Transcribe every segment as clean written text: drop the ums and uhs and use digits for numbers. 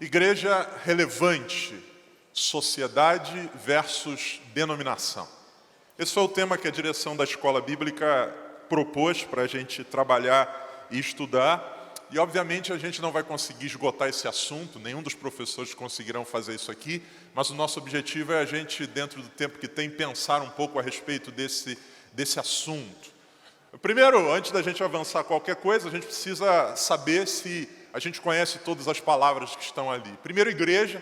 Igreja relevante, sociedade versus denominação. Esse foi o tema que a direção da Escola Bíblica propôs para a gente trabalhar e estudar. E obviamente a gente não vai conseguir esgotar esse assunto, nenhum dos professores conseguirão fazer isso aqui, mas o nosso objetivo é a gente, dentro do tempo que tem, pensar um pouco a respeito desse assunto. Primeiro, antes da gente avançar qualquer coisa, a gente precisa saber se a gente conhece todas as palavras que estão ali. Primeiro, igreja.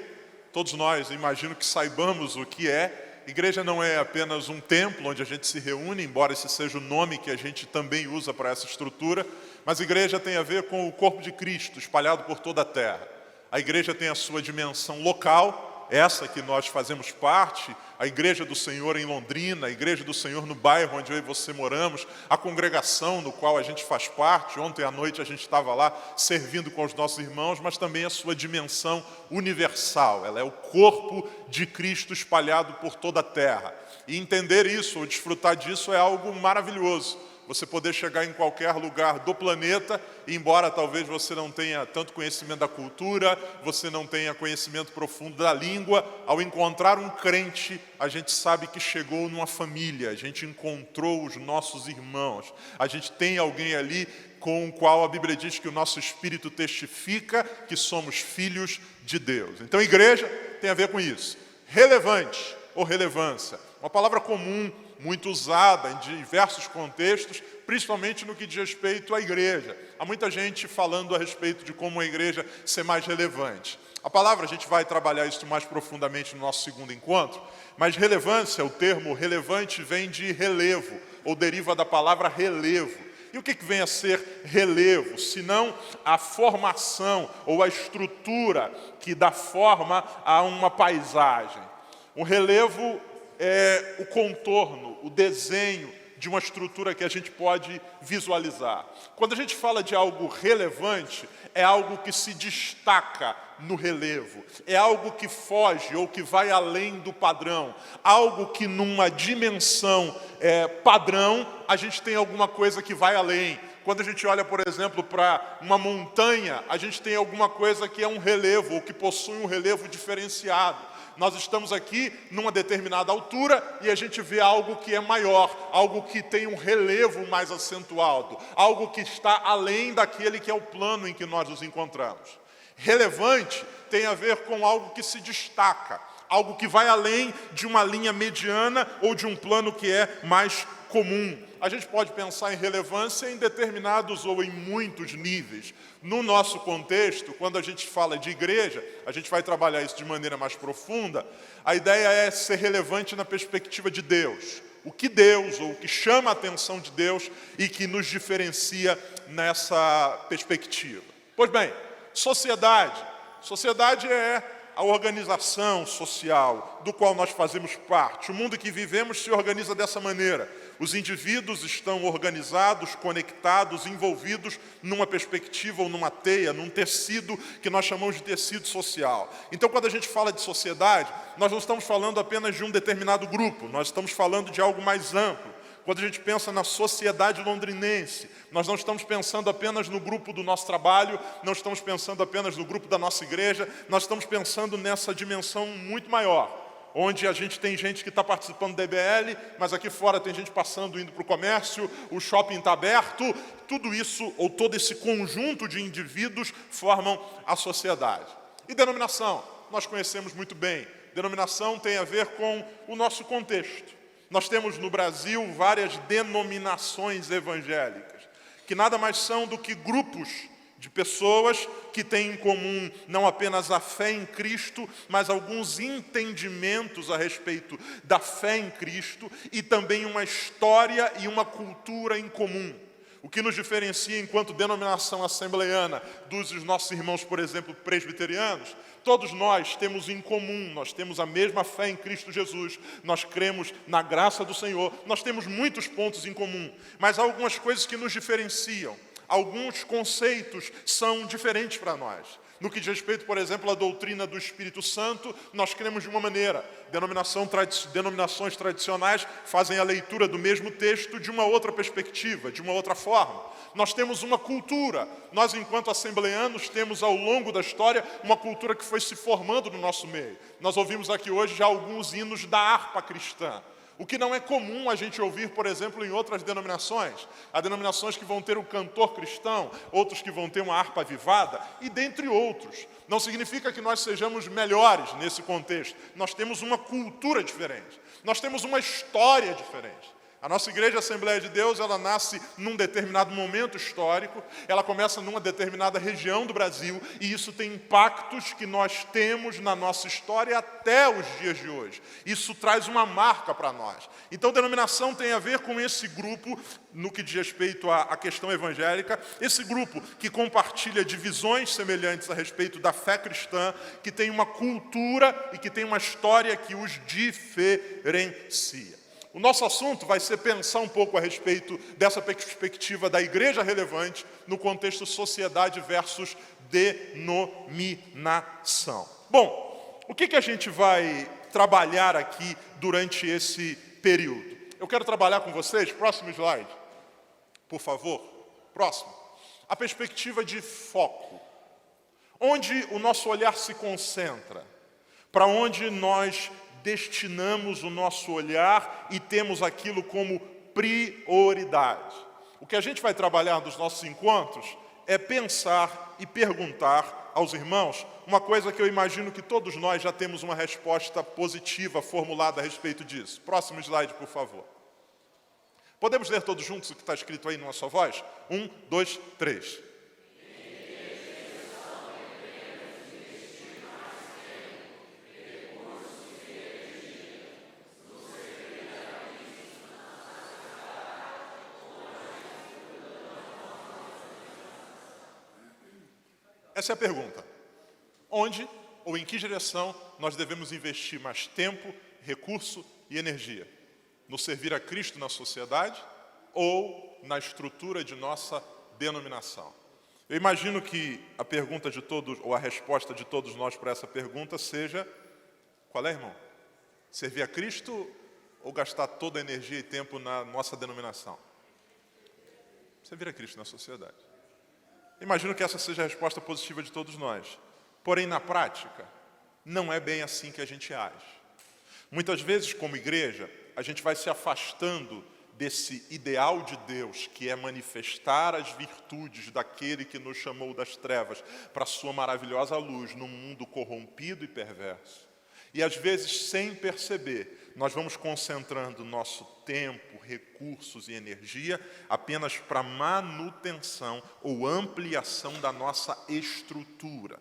Todos nós, imagino que saibamos o que é. Igreja não é apenas um templo onde a gente se reúne, embora esse seja o nome que a gente também usa para essa estrutura, mas igreja tem a ver com o corpo de Cristo espalhado por toda a terra. A igreja tem a sua dimensão local, essa que nós fazemos parte, a Igreja do Senhor em Londrina, a Igreja do Senhor no bairro onde eu e você moramos, a congregação no qual a gente faz parte. Ontem à noite a gente estava lá servindo com os nossos irmãos, mas também a sua dimensão universal. Ela é o corpo de Cristo espalhado por toda a terra. E entender isso, ou desfrutar disso, é algo maravilhoso. Você poder chegar em qualquer lugar do planeta, e embora talvez você não tenha tanto conhecimento da cultura, você não tenha conhecimento profundo da língua, ao encontrar um crente, a gente sabe que chegou numa família, a gente encontrou os nossos irmãos, a gente tem alguém ali com o qual a Bíblia diz que o nosso espírito testifica que somos filhos de Deus. Então, igreja tem a ver com isso. Relevante ou relevância, uma palavra comum, muito usada em diversos contextos, principalmente no que diz respeito à igreja. Há muita gente falando a respeito de como a igreja ser mais relevante. A palavra, a gente vai trabalhar isso mais profundamente no nosso segundo encontro, mas relevância, o termo relevante vem de relevo, ou deriva da palavra relevo. E o que vem a ser relevo, senão a formação ou a estrutura que dá forma a uma paisagem? O relevo é o contorno, o desenho de uma estrutura que a gente pode visualizar. Quando a gente fala de algo relevante, é algo que se destaca no relevo. É algo que foge ou que vai além do padrão. Algo que numa dimensão padrão, a gente tem alguma coisa que vai além. Quando a gente olha, por exemplo, para uma montanha, a gente tem alguma coisa que é um relevo, ou que possui um relevo diferenciado. Nós estamos aqui numa determinada altura e a gente vê algo que é maior, algo que tem um relevo mais acentuado, algo que está além daquele que é o plano em que nós nos encontramos. Relevante tem a ver com algo que se destaca, algo que vai além de uma linha mediana ou de um plano que é mais comum. A gente pode pensar em relevância em determinados ou em muitos níveis. No nosso contexto, quando a gente fala de igreja, a gente vai trabalhar isso de maneira mais profunda, a ideia é ser relevante na perspectiva de Deus. O que Deus, ou o que chama a atenção de Deus e que nos diferencia nessa perspectiva. Pois bem, sociedade. Sociedade é a organização social do qual nós fazemos parte. O mundo que vivemos se organiza dessa maneira. Os indivíduos estão organizados, conectados, envolvidos numa perspectiva ou numa teia, num tecido que nós chamamos de tecido social. Então, quando a gente fala de sociedade, nós não estamos falando apenas de um determinado grupo, nós estamos falando de algo mais amplo. Quando a gente pensa na sociedade londrinense, nós não estamos pensando apenas no grupo do nosso trabalho, não estamos pensando apenas no grupo da nossa igreja, nós estamos pensando nessa dimensão muito maior, onde a gente tem gente que está participando da EBL, mas aqui fora tem gente passando, indo para o comércio, o shopping está aberto, tudo isso, ou todo esse conjunto de indivíduos formam a sociedade. E denominação, nós conhecemos muito bem. Denominação tem a ver com o nosso contexto. Nós temos no Brasil várias denominações evangélicas, que nada mais são do que grupos de pessoas que têm em comum não apenas a fé em Cristo, mas alguns entendimentos a respeito da fé em Cristo e também uma história e uma cultura em comum. O que nos diferencia enquanto denominação assembleiana dos nossos irmãos, por exemplo, presbiterianos, todos nós temos em comum, nós temos a mesma fé em Cristo Jesus, nós cremos na graça do Senhor, nós temos muitos pontos em comum, mas há algumas coisas que nos diferenciam, alguns conceitos são diferentes para nós. No que diz respeito, por exemplo, à doutrina do Espírito Santo, nós cremos de uma maneira. Denominações tradicionais fazem a leitura do mesmo texto de uma outra perspectiva, de uma outra forma. Nós temos uma cultura. Nós, enquanto assembleanos, temos ao longo da história uma cultura que foi se formando no nosso meio. Nós ouvimos aqui hoje já alguns hinos da harpa cristã. O que não é comum a gente ouvir, por exemplo, em outras denominações. Há denominações que vão ter o cantor cristão, outros que vão ter uma harpa avivada, e dentre outros. Não significa que nós sejamos melhores nesse contexto. Nós temos uma cultura diferente. Nós temos uma história diferente. A nossa igreja Assembleia de Deus, ela nasce num determinado momento histórico, ela começa numa determinada região do Brasil, e isso tem impactos que nós temos na nossa história até os dias de hoje. Isso traz uma marca para nós. Então, denominação tem a ver com esse grupo, no que diz respeito à questão evangélica, esse grupo que compartilha de visões semelhantes a respeito da fé cristã, que tem uma cultura e que tem uma história que os diferencia. O nosso assunto vai ser pensar um pouco a respeito dessa perspectiva da igreja relevante no contexto sociedade versus denominação. Bom, o que a gente vai trabalhar aqui durante esse período? Eu quero trabalhar com vocês, próximo slide, por favor, próximo. A perspectiva de foco. Onde o nosso olhar se concentra, para onde nós destinamos o nosso olhar e temos aquilo como prioridade. O que a gente vai trabalhar nos nossos encontros é pensar e perguntar aos irmãos uma coisa que eu imagino que todos nós já temos uma resposta positiva formulada a respeito disso. Próximo slide, por favor. Podemos ler todos juntos o que está escrito aí numa só voz? 1, 2, 3. Essa é a pergunta. Onde ou em que direção nós devemos investir mais tempo, recurso e energia? No servir a Cristo na sociedade ou na estrutura de nossa denominação? Eu imagino que a pergunta de todos, ou a resposta de todos nós para essa pergunta seja: qual é, irmão? Servir a Cristo ou gastar toda a energia e tempo na nossa denominação? Servir a Cristo na sociedade. Imagino que essa seja a resposta positiva de todos nós. Porém, na prática, não é bem assim que a gente age. Muitas vezes, como igreja, a gente vai se afastando desse ideal de Deus, que é manifestar as virtudes daquele que nos chamou das trevas para a sua maravilhosa luz num mundo corrompido e perverso. E às vezes, sem perceber, nós vamos concentrando nosso tempo, recursos e energia apenas para manutenção ou ampliação da nossa estrutura.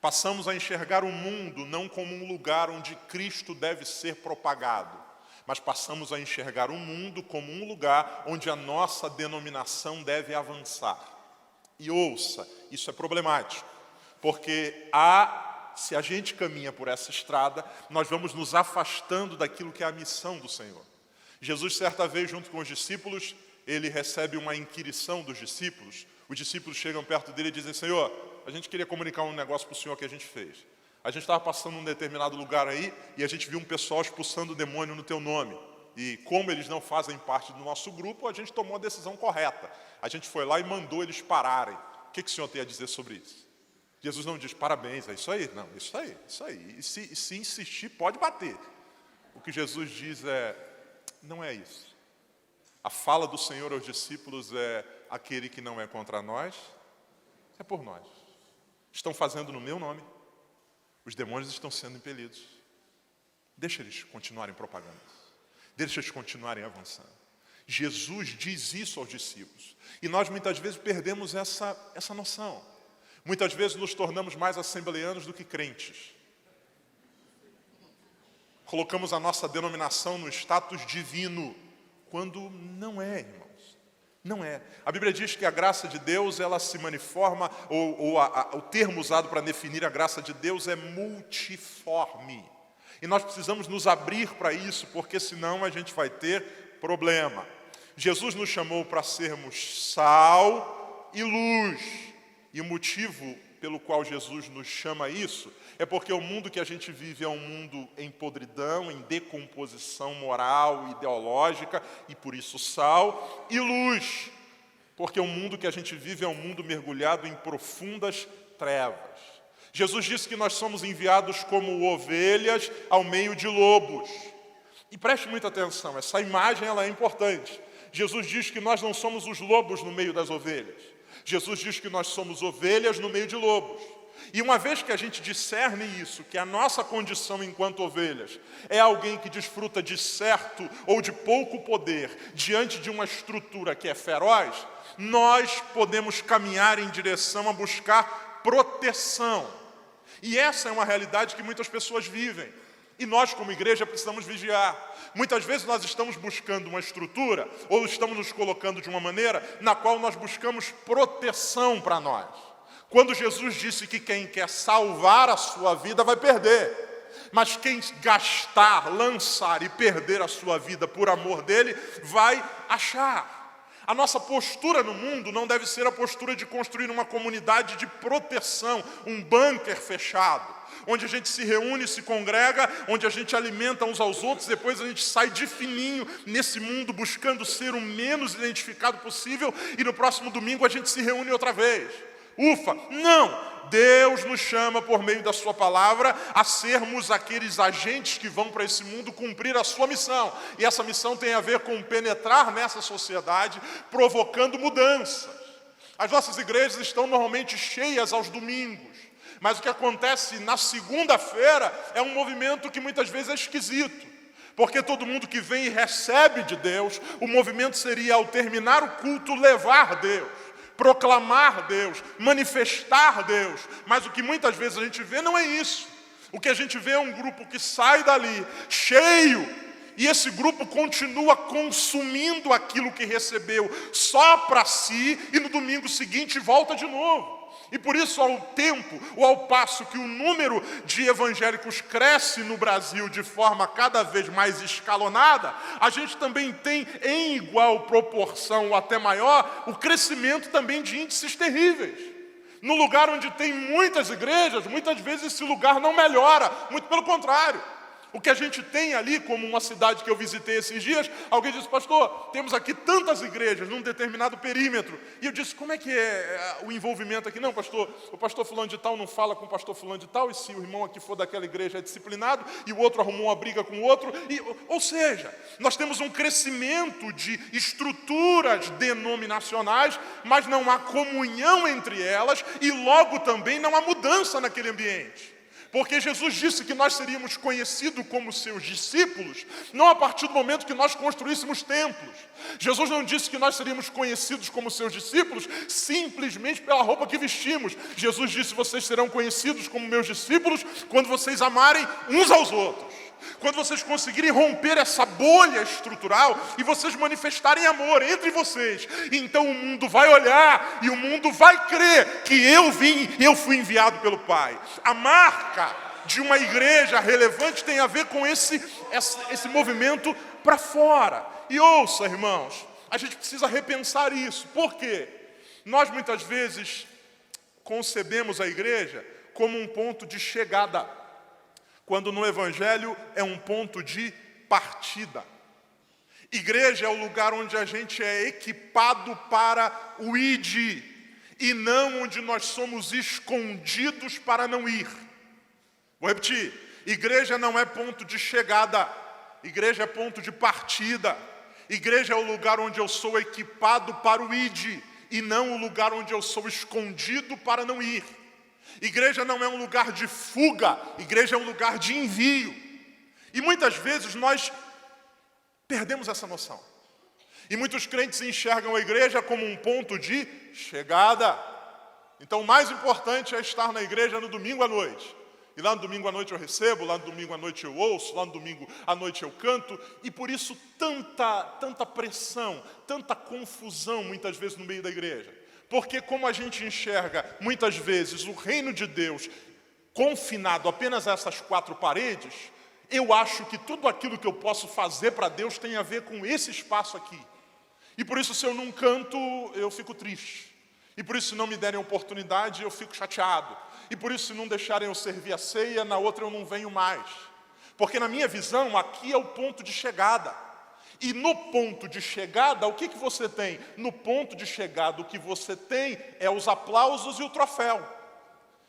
Passamos a enxergar o mundo não como um lugar onde Cristo deve ser propagado, mas passamos a enxergar o mundo como um lugar onde a nossa denominação deve avançar. E ouça, isso é problemático, porque se a gente caminha por essa estrada, nós vamos nos afastando daquilo que é a missão do Senhor. Jesus, certa vez, junto com os discípulos, ele recebe uma inquirição dos discípulos. Os discípulos chegam perto dele e dizem: Senhor, a gente queria comunicar um negócio para o Senhor que a gente fez. A gente estava passando num determinado lugar aí e a gente viu um pessoal expulsando o demônio no teu nome. E como eles não fazem parte do nosso grupo, a gente tomou a decisão correta. A gente foi lá e mandou eles pararem. O que o Senhor tem a dizer sobre isso? Jesus não diz: parabéns, é isso aí. Não, isso aí. E se insistir, pode bater. O que Jesus diz é: não é isso. A fala do Senhor aos discípulos é: aquele que não é contra nós, é por nós. Estão fazendo no meu nome. Os demônios estão sendo impelidos. Deixa eles continuarem propagando. Deixa eles continuarem avançando. Jesus diz isso aos discípulos. E nós muitas vezes perdemos essa noção. Muitas vezes nos tornamos mais assembleanos do que crentes. Colocamos a nossa denominação no status divino, quando não é, irmãos. Não é. A Bíblia diz que a graça de Deus, ela se maniforma, o termo usado para definir a graça de Deus é multiforme. E nós precisamos nos abrir para isso, porque senão a gente vai ter problema. Jesus nos chamou para sermos sal e luz. E o motivo pelo qual Jesus nos chama a isso é porque o mundo que a gente vive é um mundo em podridão, em decomposição moral, ideológica, e por isso sal e luz. Porque o mundo que a gente vive é um mundo mergulhado em profundas trevas. Jesus disse que nós somos enviados como ovelhas ao meio de lobos. E preste muita atenção, essa imagem ela é importante. Jesus diz que nós não somos os lobos no meio das ovelhas. Jesus diz que nós somos ovelhas no meio de lobos. E uma vez que a gente discerne isso, que a nossa condição enquanto ovelhas é alguém que desfruta de certo ou de pouco poder diante de uma estrutura que é feroz, nós podemos caminhar em direção a buscar proteção. E essa é uma realidade que muitas pessoas vivem. E nós, como igreja, precisamos vigiar. Muitas vezes nós estamos buscando uma estrutura, ou estamos nos colocando de uma maneira na qual nós buscamos proteção para nós. Quando Jesus disse que quem quer salvar a sua vida vai perder, mas quem gastar, lançar e perder a sua vida por amor dele, vai achar. A nossa postura no mundo não deve ser a postura de construir uma comunidade de proteção, um bunker fechado, onde a gente se reúne, se congrega, onde a gente alimenta uns aos outros, depois a gente sai de fininho nesse mundo buscando ser o menos identificado possível e no próximo domingo a gente se reúne outra vez. Ufa, não! Deus nos chama por meio da sua palavra a sermos aqueles agentes que vão para esse mundo cumprir a sua missão. E essa missão tem a ver com penetrar nessa sociedade, provocando mudanças. As nossas igrejas estão normalmente cheias aos domingos, mas o que acontece na segunda-feira é um movimento que muitas vezes é esquisito. Porque todo mundo que vem e recebe de Deus, o movimento seria, ao terminar o culto, levar Deus, proclamar Deus, manifestar Deus. Mas o que muitas vezes a gente vê não é isso. O que a gente vê é um grupo que sai dali cheio, e esse grupo continua consumindo aquilo que recebeu só para si, e no domingo seguinte volta de novo. E por isso, ao tempo, ou ao passo que o número de evangélicos cresce no Brasil de forma cada vez mais escalonada, a gente também tem, em igual proporção ou até maior, o crescimento também de índices terríveis. No lugar onde tem muitas igrejas, muitas vezes esse lugar não melhora, muito pelo contrário. O que a gente tem ali, como uma cidade que eu visitei esses dias, alguém disse: pastor, temos aqui tantas igrejas num determinado perímetro. E eu disse: como é que é o envolvimento aqui? Não, pastor, o pastor fulano de tal não fala com o pastor fulano de tal, e se o irmão aqui for daquela igreja é disciplinado, e o outro arrumou uma briga com o outro. Ou seja, nós temos um crescimento de estruturas denominacionais, mas não há comunhão entre elas, e logo também não há mudança naquele ambiente. Porque Jesus disse que nós seríamos conhecidos como seus discípulos, não a partir do momento que nós construíssemos templos. Jesus não disse que nós seríamos conhecidos como seus discípulos simplesmente pela roupa que vestimos. Jesus disse: vocês serão conhecidos como meus discípulos quando vocês amarem uns aos outros. Quando vocês conseguirem romper essa bolha estrutural e vocês manifestarem amor entre vocês, então o mundo vai olhar e o mundo vai crer que eu fui enviado pelo Pai. A marca de uma igreja relevante tem a ver com esse movimento para fora. E ouça, irmãos, a gente precisa repensar isso. Por quê? Nós muitas vezes concebemos a igreja como um ponto de chegada, quando no Evangelho é um ponto de partida. Igreja é o lugar onde a gente é equipado para o ide, e não onde nós somos escondidos para não ir. Vou repetir: igreja não é ponto de chegada, igreja é ponto de partida. Igreja é o lugar onde eu sou equipado para o ide, e não o lugar onde eu sou escondido para não ir. Igreja não é um lugar de fuga, igreja é um lugar de envio. E muitas vezes nós perdemos essa noção. E muitos crentes enxergam a igreja como um ponto de chegada. Então o mais importante é estar na igreja no domingo à noite. E lá no domingo à noite eu recebo, lá no domingo à noite eu ouço, lá no domingo à noite eu canto. E por isso tanta pressão, tanta confusão muitas vezes no meio da igreja. Porque como a gente enxerga muitas vezes o reino de Deus confinado apenas a essas quatro paredes, eu acho que tudo aquilo que eu posso fazer para Deus tem a ver com esse espaço aqui. E por isso, se eu não canto, eu fico triste. E por isso, se não me derem oportunidade, eu fico chateado. E por isso, se não deixarem eu servir a ceia, na outra eu não venho mais. Porque na minha visão, aqui é o ponto de chegada. E no ponto de chegada, o que você tem? No ponto de chegada, o que você tem é os aplausos e o troféu.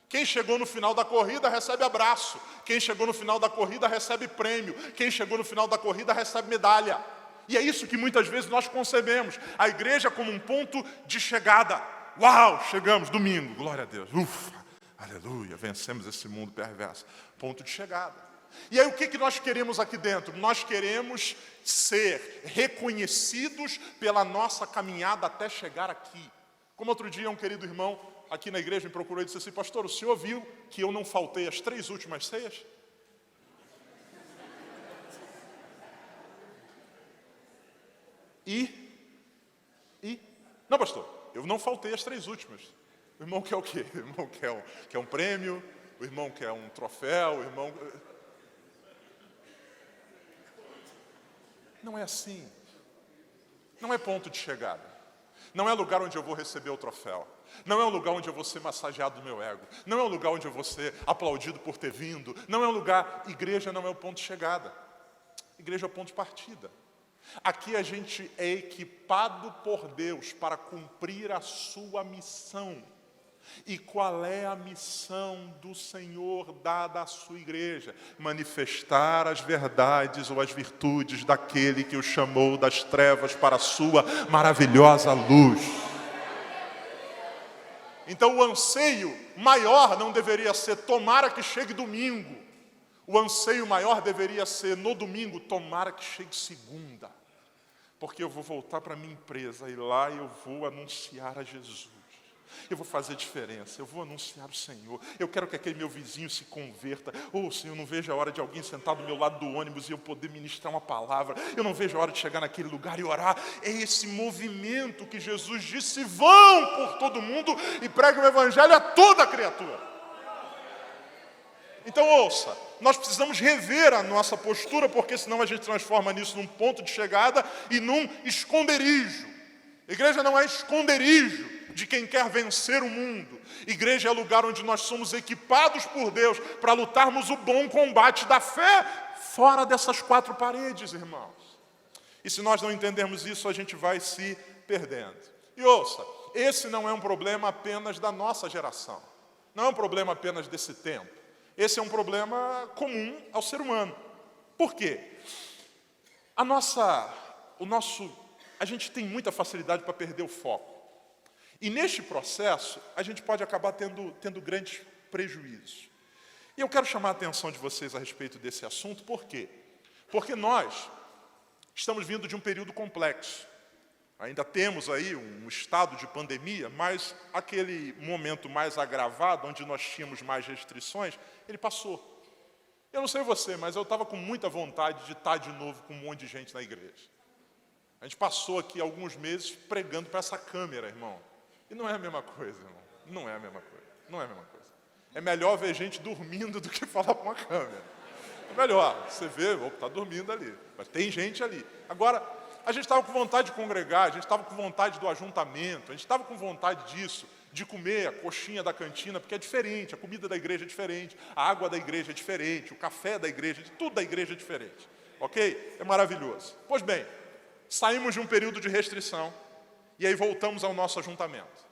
Quem chegou no final da corrida recebe abraço. Quem chegou no final da corrida recebe prêmio. Quem chegou no final da corrida recebe medalha. E é isso que muitas vezes nós concebemos. A igreja como um ponto de chegada. Uau, chegamos, domingo, glória a Deus. Ufa, aleluia, vencemos esse mundo perverso. Ponto de chegada. E aí o que nós queremos aqui dentro? Nós queremos ser reconhecidos pela nossa caminhada até chegar aqui. Como outro dia um querido irmão aqui na igreja me procurou e disse assim: pastor, o senhor viu que eu não faltei as 3 últimas ceias? Não, pastor, eu não faltei as 3 últimas. O irmão quer o quê? O irmão quer um prêmio, o irmão quer um troféu, o irmão... Não é assim. Não é ponto de chegada. Não é lugar onde eu vou receber o troféu. Não é um lugar onde eu vou ser massageado do meu ego. Não é um lugar onde eu vou ser aplaudido por ter vindo. Não é um lugar... Igreja não é o ponto de chegada. Igreja é o ponto de partida. Aqui a gente é equipado por Deus para cumprir a sua missão. E qual é a missão do Senhor dada à sua igreja? Manifestar as verdades ou as virtudes daquele que o chamou das trevas para a sua maravilhosa luz. Então o anseio maior não deveria ser tomara que chegue domingo. O anseio maior deveria ser no domingo, tomara que chegue segunda. Porque eu vou voltar para a minha empresa e lá eu vou anunciar a Jesus. Eu vou fazer diferença, eu vou anunciar o Senhor. Eu quero que aquele meu vizinho se converta. Oh, Senhor, eu não vejo a hora de alguém sentar do meu lado do ônibus e eu poder ministrar uma palavra. Eu não vejo a hora de chegar naquele lugar e orar. É esse movimento que Jesus disse: vão por todo mundo e preguem o evangelho a toda criatura. Então ouça, nós precisamos rever a nossa postura, porque senão a gente transforma nisso num ponto de chegada e num esconderijo. Igreja não é esconderijo de quem quer vencer o mundo. Igreja é lugar onde nós somos equipados por Deus para lutarmos o bom combate da fé fora dessas 4 paredes, irmãos. E se nós não entendermos isso, a gente vai se perdendo. E ouça, esse não é um problema apenas da nossa geração. Não é um problema apenas desse tempo. Esse é um problema comum ao ser humano. Por quê? A gente tem muita facilidade para perder o foco. E neste processo, a gente pode acabar tendo grandes prejuízos. E eu quero chamar a atenção de vocês a respeito desse assunto. Por quê? Porque nós estamos vindo de um período complexo. Ainda temos aí um estado de pandemia, mas aquele momento mais agravado, onde nós tínhamos mais restrições, ele passou. Eu não sei você, mas eu estava com muita vontade de estar de novo com um monte de gente na igreja. A gente passou aqui alguns meses pregando para essa câmera, irmão. E não é a mesma coisa, irmão. Não é a mesma coisa. Não é a mesma coisa. É melhor ver gente dormindo do que falar para uma câmera. É melhor. Você vê, está dormindo ali. Mas tem gente ali. Agora, a gente estava com vontade de congregar, a gente estava com vontade do ajuntamento, a gente estava com vontade disso, de comer a coxinha da cantina, porque é diferente, a comida da igreja é diferente, a água da igreja é diferente, o café da igreja, tudo da igreja é diferente. Ok? É maravilhoso. Pois bem, saímos de um período de restrição e aí voltamos ao nosso ajuntamento.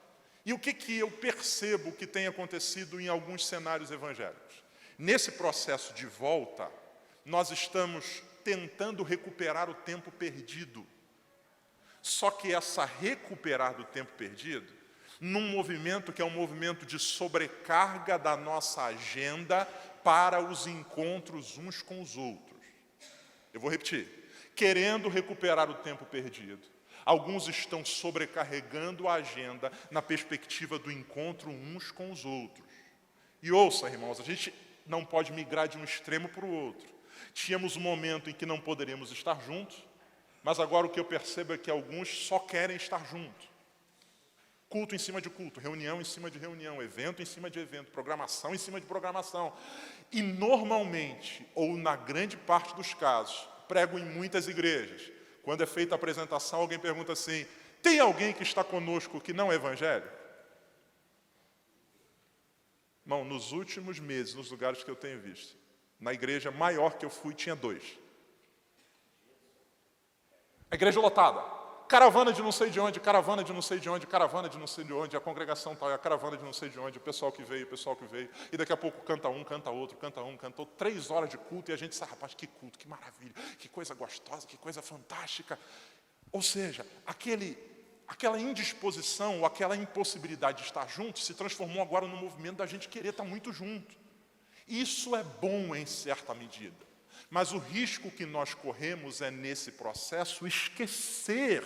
E o que eu percebo que tem acontecido em alguns cenários evangélicos? Nesse processo de volta, nós estamos tentando recuperar o tempo perdido. Só que essa recuperar do tempo perdido, num movimento que é um movimento de sobrecarga da nossa agenda para os encontros uns com os outros. Eu vou repetir. Querendo recuperar o tempo perdido, alguns estão sobrecarregando a agenda na perspectiva do encontro uns com os outros. E ouça, irmãos, a gente não pode migrar de um extremo para o outro. Tínhamos um momento em que não poderíamos estar juntos, mas agora o que eu percebo é que alguns só querem estar juntos. Culto em cima de culto, reunião em cima de reunião, evento em cima de evento, programação em cima de programação. E normalmente, ou na grande parte dos casos, prego em muitas igrejas. Quando é feita a apresentação, alguém pergunta assim: tem alguém que está conosco que não é evangélico? Irmão, nos últimos meses, nos lugares que eu tenho visto, na igreja maior que eu fui, tinha 2. A igreja lotada. Caravana de não sei de onde, caravana de não sei de onde, caravana de não sei de onde, a congregação tal, a caravana de não sei de onde, o pessoal que veio, e daqui a pouco canta um, canta outro, cantou 3 horas de culto, e a gente disse, rapaz, que culto, que maravilha, que coisa gostosa, que coisa fantástica. Ou seja, aquela indisposição, ou aquela impossibilidade de estar junto, se transformou agora no movimento da gente querer estar muito junto. Isso é bom em certa medida. Mas o risco que nós corremos é, nesse processo, esquecer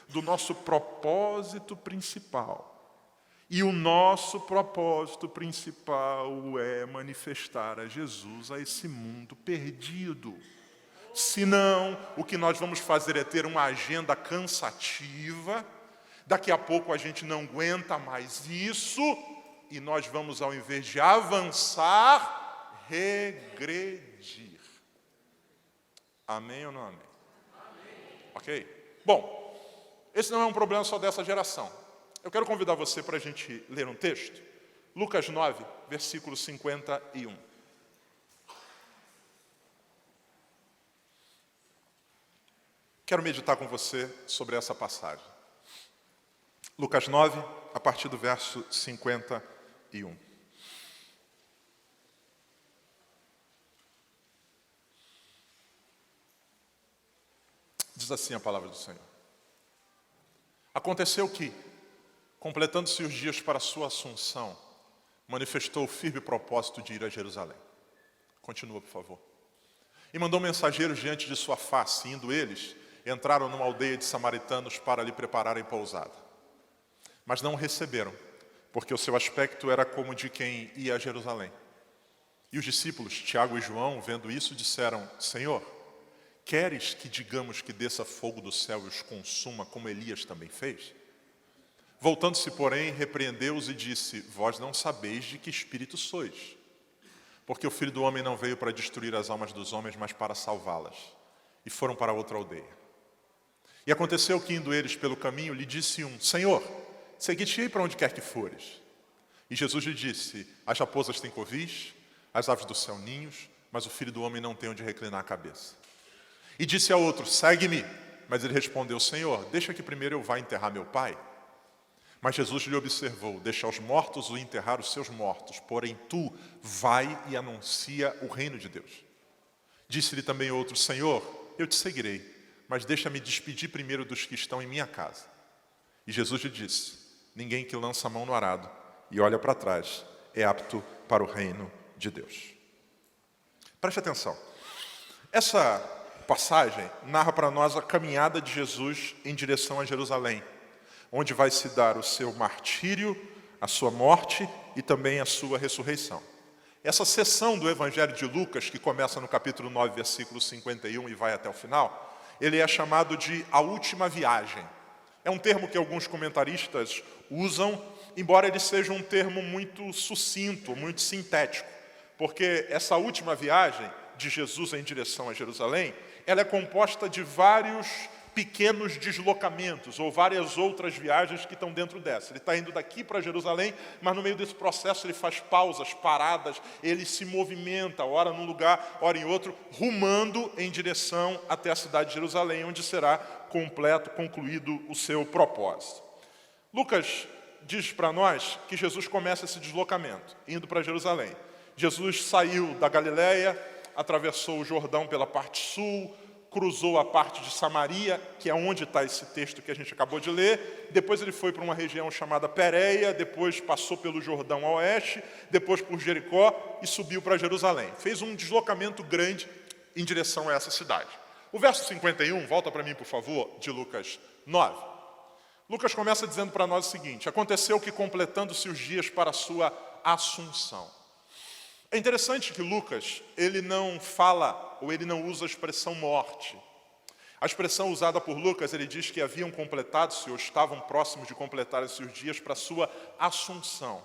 do nosso propósito principal. E o nosso propósito principal é manifestar a Jesus a esse mundo perdido. Senão, o que nós vamos fazer é ter uma agenda cansativa, daqui a pouco a gente não aguenta mais isso, e nós vamos, ao invés de avançar, regredir. Amém ou não amém? Amém. Ok? Bom, esse não é um problema só dessa geração. Eu quero convidar você para a gente ler um texto. Lucas 9, versículo 51. Quero meditar com você sobre essa passagem. Lucas 9, a partir do verso 51. Diz assim a palavra do Senhor. Aconteceu que, completando-se os dias para a sua assunção, manifestou o firme propósito de ir a Jerusalém. Continua, por favor. E mandou mensageiros diante de sua face, indo eles, entraram numa aldeia de samaritanos para lhe prepararem pousada. Mas não o receberam, porque o seu aspecto era como de quem ia a Jerusalém. E os discípulos, Tiago e João, vendo isso, disseram, Senhor, queres que digamos que desça fogo do céu e os consuma, como Elias também fez? Voltando-se, porém, repreendeu-os e disse, vós não sabeis de que espírito sois, porque o Filho do Homem não veio para destruir as almas dos homens, mas para salvá-las. E foram para outra aldeia. E aconteceu que, indo eles pelo caminho, lhe disse um, Senhor, segui-te-ei para onde quer que fores. E Jesus lhe disse, as raposas têm covis, as aves do céu ninhos, mas o Filho do Homem não tem onde reclinar a cabeça. E disse a outro, segue-me. Mas ele respondeu, Senhor, deixa que primeiro eu vá enterrar meu pai. Mas Jesus lhe observou, deixa os mortos o enterrar os seus mortos, porém tu vai e anuncia o reino de Deus. Disse-lhe também outro, Senhor, eu te seguirei, mas deixa-me despedir primeiro dos que estão em minha casa. E Jesus lhe disse, ninguém que lança a mão no arado e olha para trás é apto para o reino de Deus. Preste atenção. Essa passagem narra para nós a caminhada de Jesus em direção a Jerusalém, onde vai se dar o seu martírio, a sua morte e também a sua ressurreição. Essa seção do Evangelho de Lucas, que começa no capítulo 9, versículo 51 e vai até o final, ele é chamado de a última viagem. É um termo que alguns comentaristas usam, embora ele seja um termo muito sucinto, muito sintético, porque essa última viagem de Jesus em direção a Jerusalém, ela é composta de vários pequenos deslocamentos ou várias outras viagens que estão dentro dessa. Ele está indo daqui para Jerusalém, mas no meio desse processo ele faz pausas, paradas, ele se movimenta, ora num lugar, ora em outro, rumando em direção até a cidade de Jerusalém, onde será concluído o seu propósito. Lucas diz para nós que Jesus começa esse deslocamento, indo para Jerusalém. Jesus saiu da Galileia, atravessou o Jordão pela parte sul, cruzou a parte de Samaria, que é onde está esse texto que a gente acabou de ler. Depois ele foi para uma região chamada Pérea, depois passou pelo Jordão a oeste, depois por Jericó e subiu para Jerusalém. Fez um deslocamento grande em direção a essa cidade. O verso 51, volta para mim por favor, de Lucas 9. Lucas começa dizendo para nós o seguinte, aconteceu que completando-se os dias para a sua assunção. É interessante que Lucas, ele não fala, ou ele não usa a expressão morte. A expressão usada por Lucas, ele diz que haviam completado-se, ou estavam próximos de completar-se os dias para a sua assunção.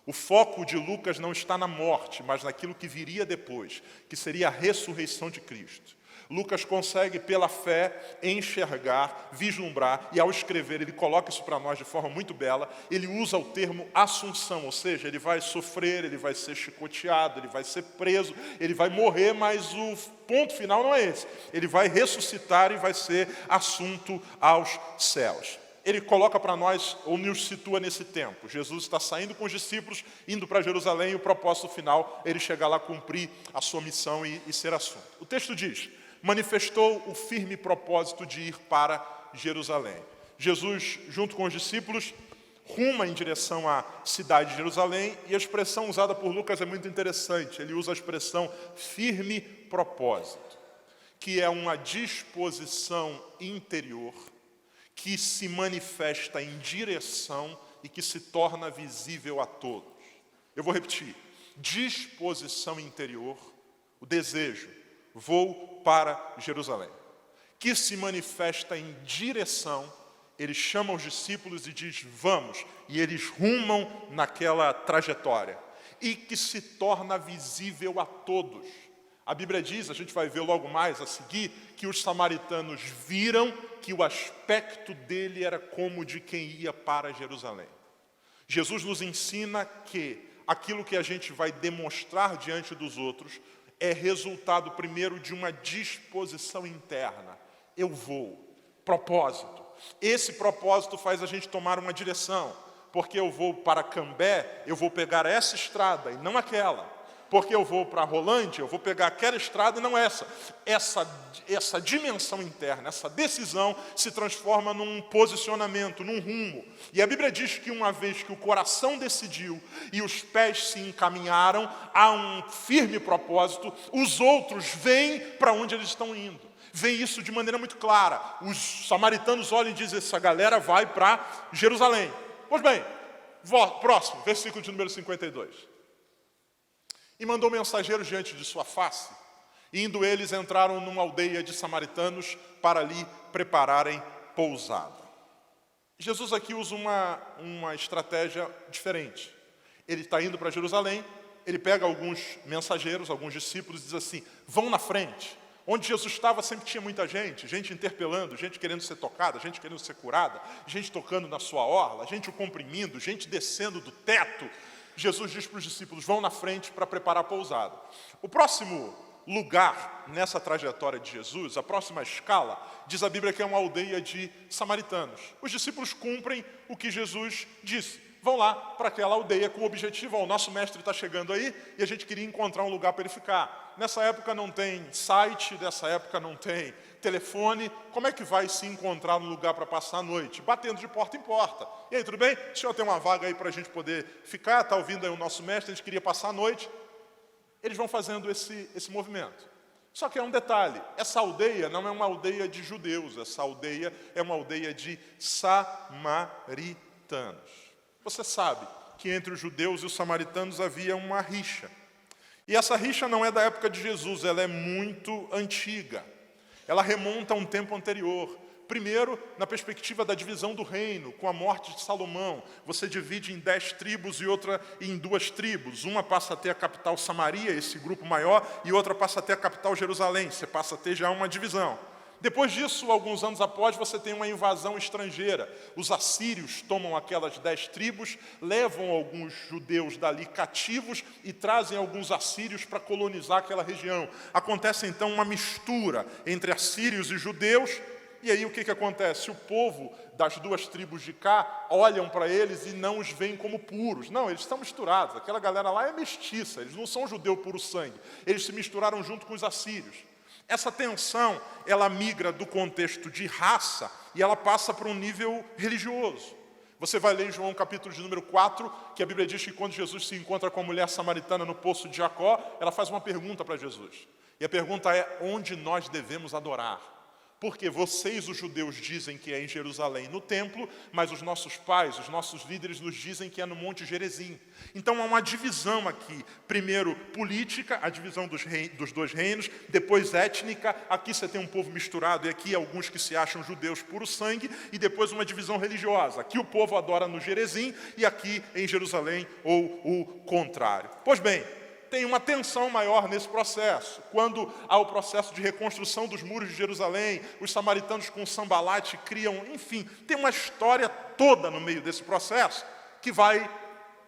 O foco de Lucas não está na morte, mas naquilo que viria depois, que seria a ressurreição de Cristo. Lucas consegue, pela fé, enxergar, vislumbrar, e ao escrever, ele coloca isso para nós de forma muito bela, ele usa o termo assunção, ou seja, ele vai sofrer, ele vai ser chicoteado, ele vai ser preso, ele vai morrer, mas o ponto final não é esse. Ele vai ressuscitar e vai ser assunto aos céus. Ele coloca para nós, ou nos situa nesse tempo. Jesus está saindo com os discípulos, indo para Jerusalém, e o propósito final, ele chegar lá, cumprir a sua missão e ser assunto. O texto diz: manifestou o firme propósito de ir para Jerusalém. Jesus, junto com os discípulos, ruma em direção à cidade de Jerusalém, e a expressão usada por Lucas é muito interessante. Ele usa a expressão firme propósito, que é uma disposição interior que se manifesta em direção e que se torna visível a todos. Eu vou repetir: disposição interior, o desejo, vou para Jerusalém, que se manifesta em direção. Ele chama os discípulos e diz: vamos, e eles rumam naquela trajetória, e que se torna visível a todos. A Bíblia diz, a gente vai ver logo mais a seguir, que os samaritanos viram que o aspecto dele era como de quem ia para Jerusalém. Jesus nos ensina que aquilo que a gente vai demonstrar diante dos outros é resultado primeiro de uma disposição interna. Eu vou, propósito. Esse propósito faz a gente tomar uma direção, porque eu vou para Cambé, eu vou pegar essa estrada e não aquela. Porque eu vou para Rolândia, eu vou pegar aquela estrada e não essa. Essa dimensão interna, essa decisão se transforma num posicionamento, num rumo. E a Bíblia diz que uma vez que o coração decidiu e os pés se encaminharam a um firme propósito, os outros veem para onde eles estão indo. Veem isso de maneira muito clara. Os samaritanos olham e dizem: essa galera vai para Jerusalém. Pois bem, próximo, versículo de número 52. E mandou mensageiros diante de sua face. Indo eles, entraram numa aldeia de samaritanos para ali prepararem pousada. Jesus aqui usa uma estratégia diferente. Ele está indo para Jerusalém, ele pega alguns mensageiros, alguns discípulos e diz assim: vão na frente. Onde Jesus estava sempre tinha muita gente interpelando, gente querendo ser tocada, gente querendo ser curada, gente tocando na sua orla, gente o comprimindo, gente descendo do teto. Jesus diz para os discípulos: vão na frente para preparar a pousada. O próximo lugar nessa trajetória de Jesus, a próxima escala, diz a Bíblia que é uma aldeia de samaritanos. Os discípulos cumprem o que Jesus disse. Vão lá para aquela aldeia com o objetivo: o nosso mestre está chegando aí e a gente queria encontrar um lugar para ele ficar. Nessa época não tem site, nessa época não tem telefone. Como é que vai se encontrar um lugar para passar a noite? Batendo de porta em porta. E aí, tudo bem? O senhor tem uma vaga aí para a gente poder ficar? Está ouvindo aí o nosso mestre, a gente queria passar a noite. Eles vão fazendo esse movimento. Só que é um detalhe: essa aldeia não é uma aldeia de judeus, essa aldeia é uma aldeia de samaritanos. Você sabe que entre os judeus e os samaritanos havia uma rixa. E essa rixa não é da época de Jesus, ela é muito antiga. Ela remonta a um tempo anterior. Primeiro, na perspectiva da divisão do reino, com a morte de Salomão. Você divide em 10 tribos e outra em 2 tribos. Uma passa a ter a capital Samaria, esse grupo maior, e outra passa a ter a capital Jerusalém. Você passa a ter já uma divisão. Depois disso, alguns anos após, você tem uma invasão estrangeira. Os assírios tomam aquelas 10 tribos, levam alguns judeus dali cativos e trazem alguns assírios para colonizar aquela região. Acontece então uma mistura entre assírios e judeus. E aí o que acontece? O povo das 2 tribos de cá olham para eles e não os veem como puros. Não, eles estão misturados. Aquela galera lá é mestiça, eles não são judeu puro sangue. Eles se misturaram junto com os assírios. Essa tensão, ela migra do contexto de raça e ela passa para um nível religioso. Você vai ler em João capítulo de número 4, que a Bíblia diz que quando Jesus se encontra com a mulher samaritana no poço de Jacó, ela faz uma pergunta para Jesus. E a pergunta é: onde nós devemos adorar? Porque vocês, os judeus, dizem que é em Jerusalém, no templo, mas os nossos pais, os nossos líderes nos dizem que é no Monte Gerizim. Então há uma divisão aqui. Primeiro política, a divisão dos 2 reinos, depois étnica, aqui você tem um povo misturado e aqui alguns que se acham judeus puro sangue, e depois uma divisão religiosa. Aqui o povo adora no Gerizim e aqui em Jerusalém, ou o contrário. Pois bem, tem uma tensão maior nesse processo. Quando há o processo de reconstrução dos muros de Jerusalém, os samaritanos com Sambalate criam, enfim, tem uma história toda no meio desse processo que vai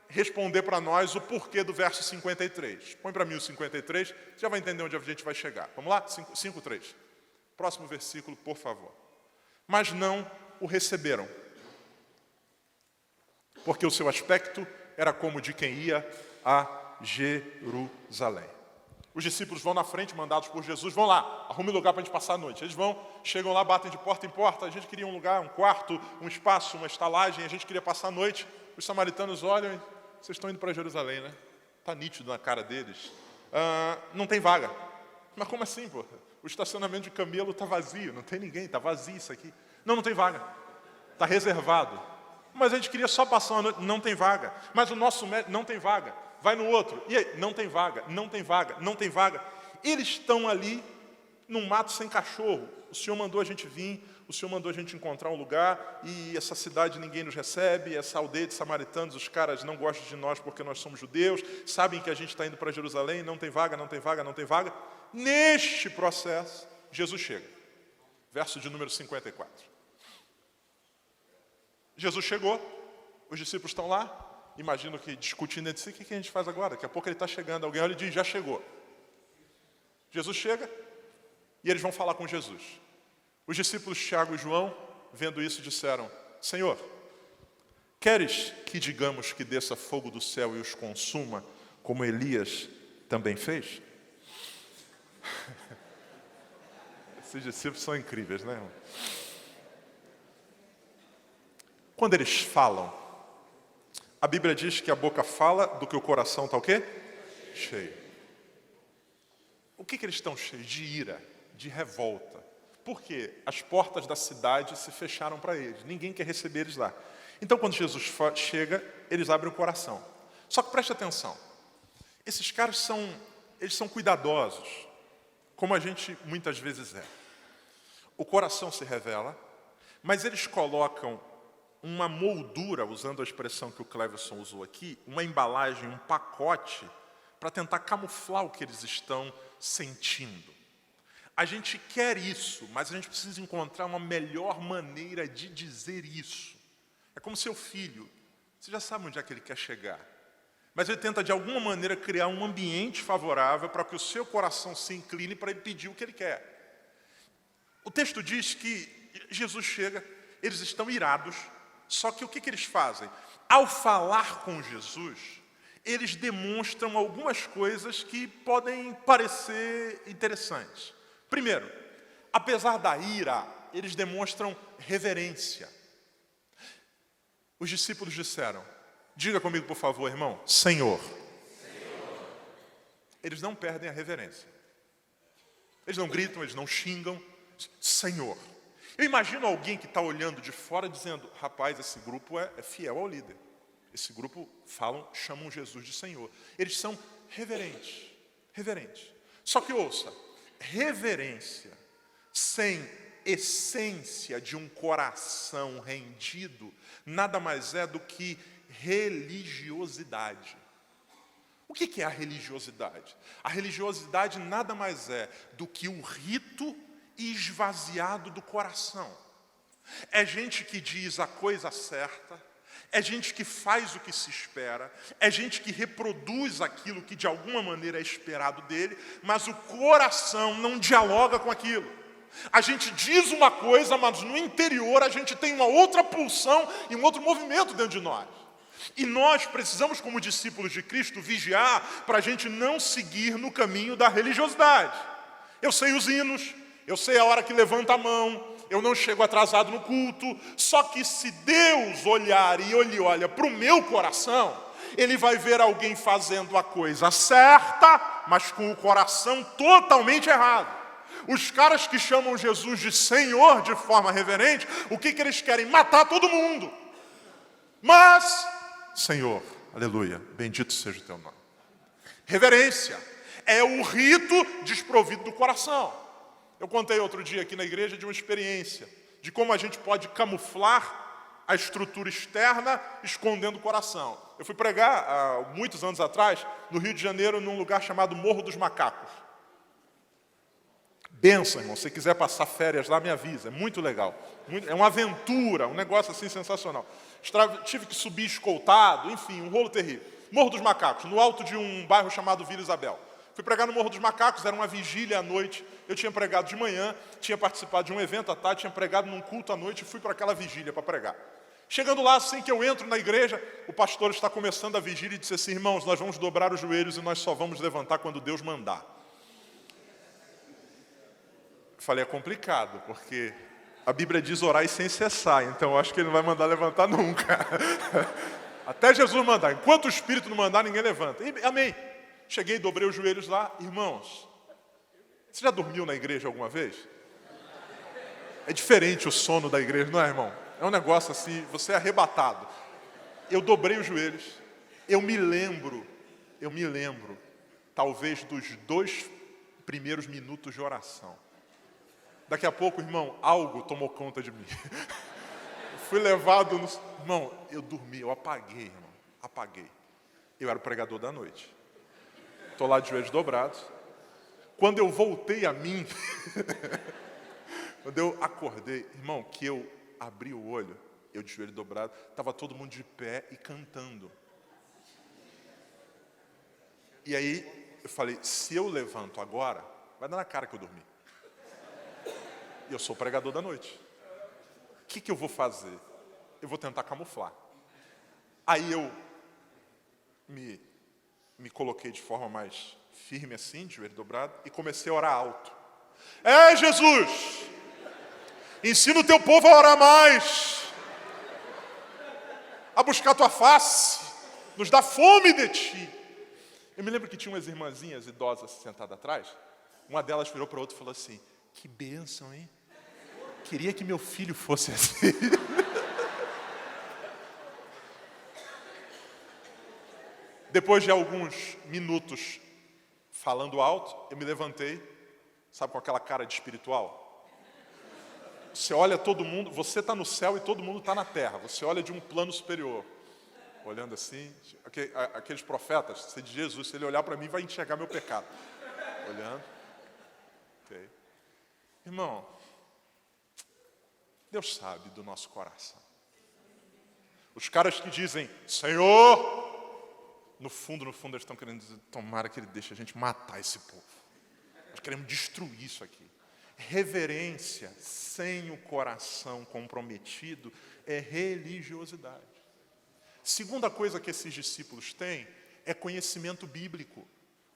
responder para nós o porquê do verso 53. Põe para mim o 53, já vai entender onde a gente vai chegar. Vamos lá? 5:3. Próximo versículo, por favor. Mas não o receberam, porque o seu aspecto era como de quem ia a Jerusalém. Os discípulos vão na frente, mandados por Jesus, vão lá, arrume lugar para a gente passar a noite. Eles vão, chegam lá, batem de porta em porta, a gente queria um lugar, um quarto, um espaço, uma estalagem, a gente queria passar a noite. Os samaritanos olham e, vocês estão indo para Jerusalém, né? Está nítido na cara deles. Não tem vaga. Mas como assim, pô? O estacionamento de camelo está vazio, não tem ninguém, está vazio isso aqui. Não tem vaga. Está reservado. Mas a gente queria só passar uma noite, não tem vaga. Mas o nosso médico, não tem vaga. Vai no outro. E aí? Não tem vaga, não tem vaga, não tem vaga. Eles estão ali, num mato sem cachorro. O Senhor mandou a gente vir, o Senhor mandou a gente encontrar um lugar, e essa cidade ninguém nos recebe, essa aldeia de samaritanos, os caras não gostam de nós porque nós somos judeus, sabem que a gente está indo para Jerusalém, não tem vaga, não tem vaga, não tem vaga. Neste processo, Jesus chega. Verso de número 54. Jesus chegou, os discípulos estão lá, imagino que discutindo entre si, o que a gente faz agora? Daqui a pouco ele está chegando, alguém olha e diz, já chegou. Jesus chega e eles vão falar com Jesus. Os discípulos Tiago e João, vendo isso, disseram, Senhor, queres que digamos que desça fogo do céu e os consuma, como Elias também fez? Esses discípulos são incríveis, né, irmão? Quando eles falam, a Bíblia diz que a boca fala do que o coração está o quê? Cheio. O que eles estão cheios? De ira, de revolta. Por quê? As portas da cidade se fecharam para eles. Ninguém quer receber eles lá. Então, quando Jesus chega, eles abrem o coração. Só que preste atenção. Esses caras são cuidadosos, como a gente muitas vezes é. O coração se revela, mas eles colocam uma moldura, usando a expressão que o Cleverson usou aqui, uma embalagem, um pacote, para tentar camuflar o que eles estão sentindo. A gente quer isso, mas a gente precisa encontrar uma melhor maneira de dizer isso. É como seu filho, você já sabe onde é que ele quer chegar, mas ele tenta de alguma maneira criar um ambiente favorável para que o seu coração se incline para ele pedir o que ele quer. O texto diz que Jesus chega, eles estão irados, só que o que eles fazem? Ao falar com Jesus, eles demonstram algumas coisas que podem parecer interessantes. Primeiro, apesar da ira, eles demonstram reverência. Os discípulos disseram, diga comigo por favor, irmão, Senhor. Eles não perdem a reverência. Eles não gritam, eles não xingam, Senhor. Eu imagino alguém que está olhando de fora dizendo, rapaz, esse grupo é fiel ao líder. Esse grupo chamam Jesus de Senhor. Eles são reverentes, reverentes. Só que ouça, reverência sem essência de um coração rendido, nada mais é do que religiosidade. O que é a religiosidade? A religiosidade nada mais é do que o rito esvaziado do coração. É gente que diz a coisa certa, é gente que faz o que se espera, é gente que reproduz aquilo que de alguma maneira é esperado dele, mas o coração não dialoga com aquilo. A gente diz uma coisa, mas no interior a gente tem uma outra pulsão e um outro movimento dentro de nós. E nós precisamos, como discípulos de Cristo, vigiar para a gente não seguir no caminho da religiosidade. Eu sei os hinos, eu sei a hora que levanta a mão, eu não chego atrasado no culto, só que se Deus olhar e Ele olha para o meu coração, Ele vai ver alguém fazendo a coisa certa, mas com o coração totalmente errado. Os caras que chamam Jesus de Senhor de forma reverente, o que eles querem? Matar todo mundo. Mas, Senhor, aleluia, bendito seja o teu nome. Reverência é o rito desprovido do coração. Eu contei outro dia aqui na igreja de uma experiência, de como a gente pode camuflar a estrutura externa escondendo o coração. Eu fui pregar, há muitos anos atrás, no Rio de Janeiro, num lugar chamado Morro dos Macacos. Benção, irmão. Se você quiser passar férias lá, me avisa. É muito legal. É uma aventura, um negócio assim sensacional. Tive que subir escoltado, enfim, um rolo terrível. Morro dos Macacos, no alto de um bairro chamado Vila Isabel. Fui pregar no Morro dos Macacos, era uma vigília à noite. Eu tinha pregado de manhã, tinha participado de um evento à tarde, tinha pregado num culto à noite e fui para aquela vigília para pregar. Chegando lá, assim que eu entro na igreja, o pastor está começando a vigília e disse assim: irmãos, nós vamos dobrar os joelhos e nós só vamos levantar quando Deus mandar. Eu falei, é complicado, porque a Bíblia diz orai sem cessar, então eu acho que ele não vai mandar levantar nunca. Até Jesus mandar. Enquanto o Espírito não mandar, ninguém levanta. E, amém. Cheguei, dobrei os joelhos lá. Irmãos, você já dormiu na igreja alguma vez? É diferente o sono da igreja, não é, irmão? É um negócio assim, você é arrebatado. Eu dobrei os joelhos. Eu me lembro, talvez dos 2 primeiros minutos de oração. Daqui a pouco, irmão, algo tomou conta de mim. Fui levado no... Irmão, eu dormi, eu apaguei, irmão. Apaguei. Eu era o pregador da noite. Estou lá de joelhos dobrados. Quando eu voltei a mim, quando eu acordei, irmão, que eu abri o olho, eu de joelho dobrado, estava todo mundo de pé e cantando. E aí, eu falei, se eu levanto agora, vai dar na cara que eu dormi. E eu sou o pregador da noite. O que eu vou fazer? Eu vou tentar camuflar. Aí eu me coloquei de forma mais firme assim, de joelho dobrado, e comecei a orar alto. Jesus! Ensina o teu povo a orar mais, a buscar a tua face, nos dá fome de ti. Eu me lembro que tinha umas irmãzinhas idosas sentadas atrás, uma delas virou para a outra e falou assim, que bênção, hein? Queria que meu filho fosse assim. Depois de alguns minutos falando alto, eu me levantei, sabe, com aquela cara de espiritual? Você olha todo mundo, você está no céu e todo mundo está na terra. Você olha de um plano superior. Olhando assim, aqueles profetas, se de Jesus, se ele olhar para mim, vai enxergar meu pecado. Olhando. Okay. Irmão, Deus sabe do nosso coração. Os caras que dizem, Senhor, no fundo eles estão querendo dizer, tomara que ele deixe a gente matar esse povo. Nós queremos destruir isso aqui. Reverência sem o coração comprometido é religiosidade. Segunda coisa que esses discípulos têm é conhecimento bíblico.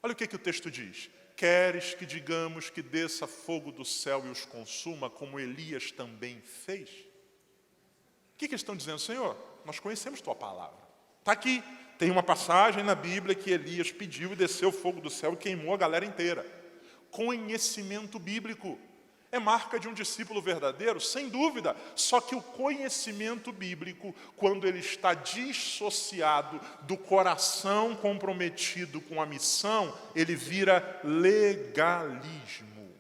Olha o que o texto diz. Queres que digamos que desça fogo do céu e os consuma, como Elias também fez? O que eles estão dizendo? Senhor, nós conhecemos tua palavra. Está aqui, tem uma passagem na Bíblia que Elias pediu e desceu fogo do céu e queimou a galera inteira. Conhecimento bíblico é marca de um discípulo verdadeiro, sem dúvida. Só que o conhecimento bíblico, quando ele está dissociado do coração comprometido com a missão, ele vira legalismo.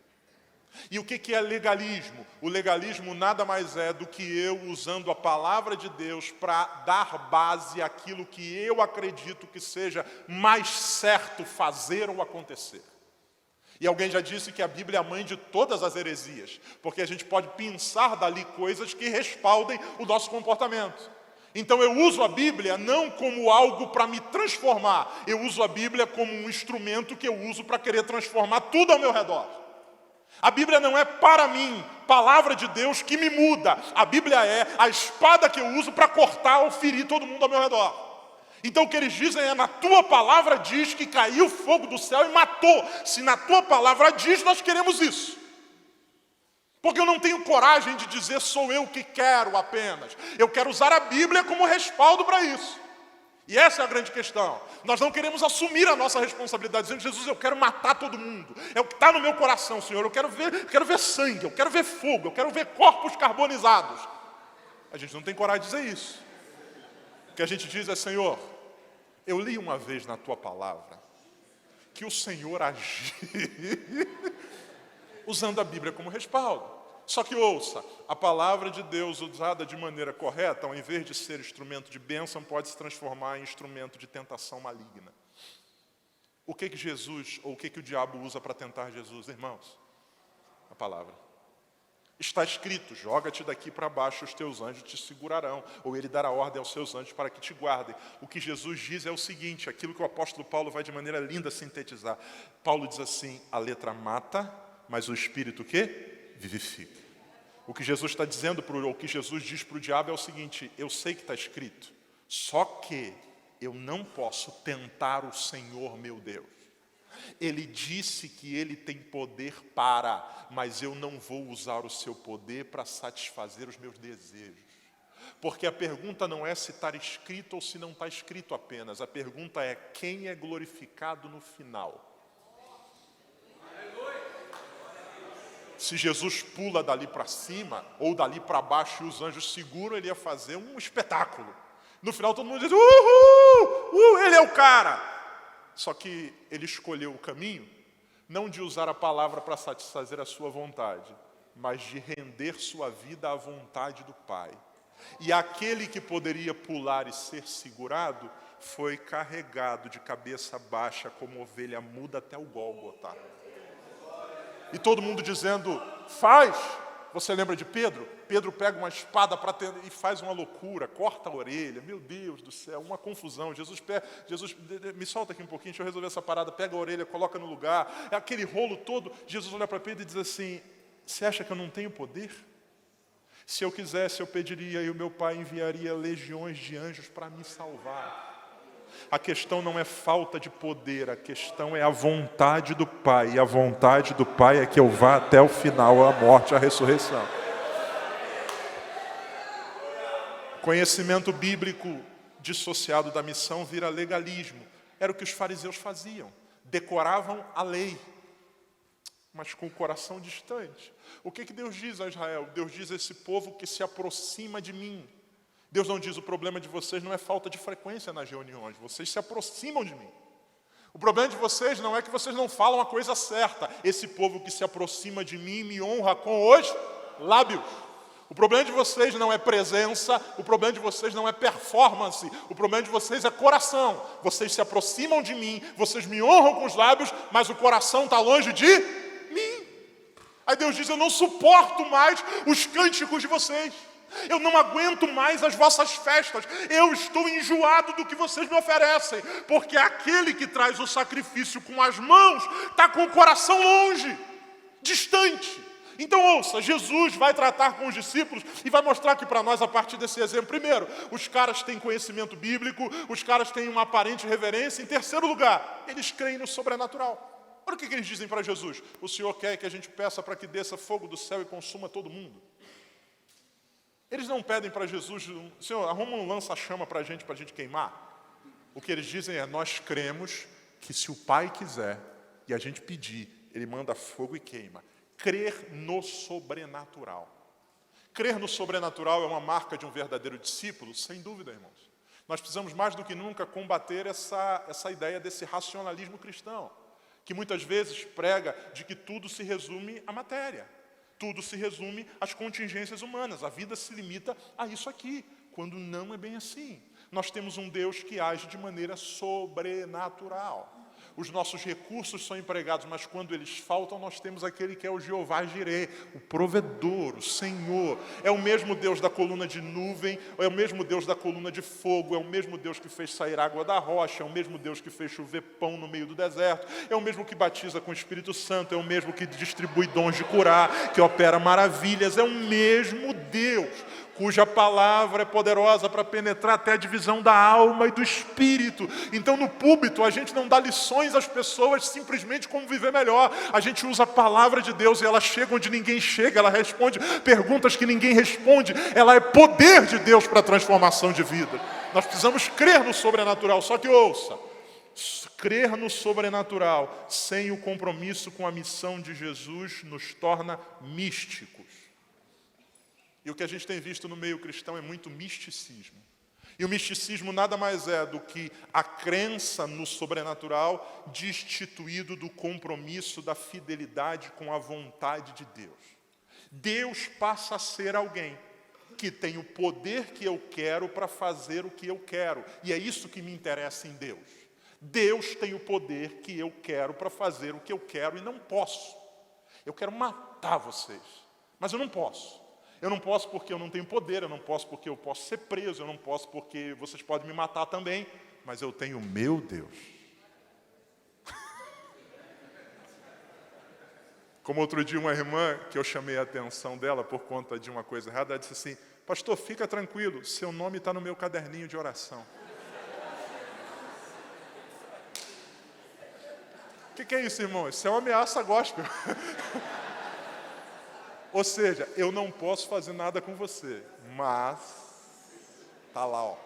E o que é legalismo? O legalismo nada mais é do que eu usando a palavra de Deus para dar base àquilo que eu acredito que seja mais certo fazer ou acontecer. E alguém já disse que a Bíblia é a mãe de todas as heresias, porque a gente pode pensar dali coisas que respaldem o nosso comportamento. Então eu uso a Bíblia não como algo para me transformar, eu uso a Bíblia como um instrumento que eu uso para querer transformar tudo ao meu redor. A Bíblia não é para mim, palavra de Deus que me muda. A Bíblia é a espada que eu uso para cortar ou ferir todo mundo ao meu redor. Então o que eles dizem é, na tua palavra diz que caiu fogo do céu e matou. Se na tua palavra diz, nós queremos isso. Porque eu não tenho coragem de dizer, sou eu que quero apenas. Eu quero usar a Bíblia como respaldo para isso. E essa é a grande questão. Nós não queremos assumir a nossa responsabilidade, dizendo, Jesus, eu quero matar todo mundo. É o que está no meu coração, Senhor. Eu quero ver sangue, eu quero ver fogo, eu quero ver corpos carbonizados. A gente não tem coragem de dizer isso. O que a gente diz é, Senhor, eu li uma vez na tua palavra que o Senhor agiu usando a Bíblia como respaldo. Só que ouça, a palavra de Deus usada de maneira correta, ao invés de ser instrumento de bênção, pode se transformar em instrumento de tentação maligna. O que Jesus, ou o que o diabo usa para tentar Jesus, irmãos? A palavra. Está escrito, joga-te daqui para baixo, os teus anjos te segurarão, ou ele dará ordem aos seus anjos para que te guardem. O que Jesus diz é o seguinte, aquilo que o apóstolo Paulo vai de maneira linda sintetizar. Paulo diz assim, a letra mata, mas o espírito o quê? Vivifica. O que Jesus está dizendo, o que Jesus diz para o diabo é o seguinte, eu sei que está escrito, só que eu não posso tentar o Senhor meu Deus. Ele disse que ele tem poder para, mas eu não vou usar o seu poder para satisfazer os meus desejos. Porque a pergunta não é se está escrito ou se não está escrito apenas, a pergunta é quem é glorificado no final. Se Jesus pula dali para cima, ou dali para baixo e os anjos seguram, ele ia fazer um espetáculo. No final todo mundo diz, uhul, ele é o cara. Só que ele escolheu o caminho, não de usar a palavra para satisfazer a sua vontade, mas de render sua vida à vontade do Pai. E aquele que poderia pular e ser segurado, foi carregado de cabeça baixa, como ovelha muda até o Gólgota. E todo mundo dizendo, faz. Você lembra de Pedro? Pedro pega uma espada e faz uma loucura, corta a orelha. Meu Deus do céu, uma confusão. Jesus, me solta aqui um pouquinho, deixa eu resolver essa parada. Pega a orelha, coloca no lugar. É aquele rolo todo. Jesus olha para Pedro e diz assim, você acha que eu não tenho poder? Se eu quisesse, eu pediria e o meu Pai enviaria legiões de anjos para me salvar. A questão não é falta de poder, a questão é a vontade do Pai. E a vontade do Pai é que eu vá até o final, a morte, a ressurreição. Conhecimento bíblico dissociado da missão vira legalismo. Era o que os fariseus faziam. Decoravam a lei, mas com o coração distante. O que Deus diz a Israel? Deus diz a esse povo que se aproxima de mim. Deus não diz, o problema de vocês não é falta de frequência nas reuniões, vocês se aproximam de mim. O problema de vocês não é que vocês não falam a coisa certa. Esse povo que se aproxima de mim me honra com os lábios. O problema de vocês não é presença, o problema de vocês não é performance, o problema de vocês é coração. Vocês se aproximam de mim, vocês me honram com os lábios, mas o coração está longe de mim. Aí Deus diz, eu não suporto mais os cânticos de vocês. Eu não aguento mais as vossas festas. Eu estou enjoado do que vocês me oferecem. Porque aquele que traz o sacrifício com as mãos está com o coração longe, distante. Então ouça, Jesus vai tratar com os discípulos e vai mostrar aqui para nós a partir desse exemplo. Primeiro, os caras têm conhecimento bíblico, os caras têm uma aparente reverência. Em terceiro lugar, eles creem no sobrenatural. Olha o que eles dizem para Jesus. O Senhor quer que a gente peça para que desça fogo do céu e consuma todo mundo. Eles não pedem para Jesus, Senhor, arruma um lança-chama para a gente queimar. O que eles dizem é, nós cremos que se o Pai quiser e a gente pedir, Ele manda fogo e queima. Crer no sobrenatural. Crer no sobrenatural é uma marca de um verdadeiro discípulo? Sem dúvida, irmãos. Nós precisamos mais do que nunca combater essa ideia desse racionalismo cristão, que muitas vezes prega de que tudo se resume à matéria. Tudo se resume às contingências humanas. A vida se limita a isso aqui, quando não é bem assim. Nós temos um Deus que age de maneira sobrenatural. Os nossos recursos são empregados, mas quando eles faltam, nós temos aquele que é o Jeová Jireh, o provedor, o Senhor. É o mesmo Deus da coluna de nuvem, é o mesmo Deus da coluna de fogo, é o mesmo Deus que fez sair água da rocha, é o mesmo Deus que fez chover pão no meio do deserto, é o mesmo que batiza com o Espírito Santo, é o mesmo que distribui dons de curar, que opera maravilhas, é o mesmo Deus, cuja palavra é poderosa para penetrar até a divisão da alma e do espírito. Então no púlpito a gente não dá lições às pessoas simplesmente como viver melhor. A gente usa a palavra de Deus e ela chega onde ninguém chega, ela responde perguntas que ninguém responde. Ela é poder de Deus para a transformação de vida. Nós precisamos crer no sobrenatural, só que ouça, crer no sobrenatural sem o compromisso com a missão de Jesus nos torna místicos. E o que a gente tem visto no meio cristão é muito misticismo. E o misticismo nada mais é do que a crença no sobrenatural destituído do compromisso da fidelidade com a vontade de Deus. Deus passa a ser alguém que tem o poder que eu quero para fazer o que eu quero. E é isso que me interessa em Deus. Deus tem o poder que eu quero para fazer o que eu quero e não posso. Eu quero matar vocês, mas eu não posso. Eu não posso porque eu não tenho poder, eu não posso porque eu posso ser preso, eu não posso porque vocês podem me matar também, mas eu tenho o meu Deus. Como outro dia uma irmã, que eu chamei a atenção dela por conta de uma coisa errada, ela disse assim: pastor, fica tranquilo, seu nome está no meu caderninho de oração. O que é isso, irmão? Isso é uma ameaça gospel. Ou seja, eu não posso fazer nada com você, mas tá lá, ó.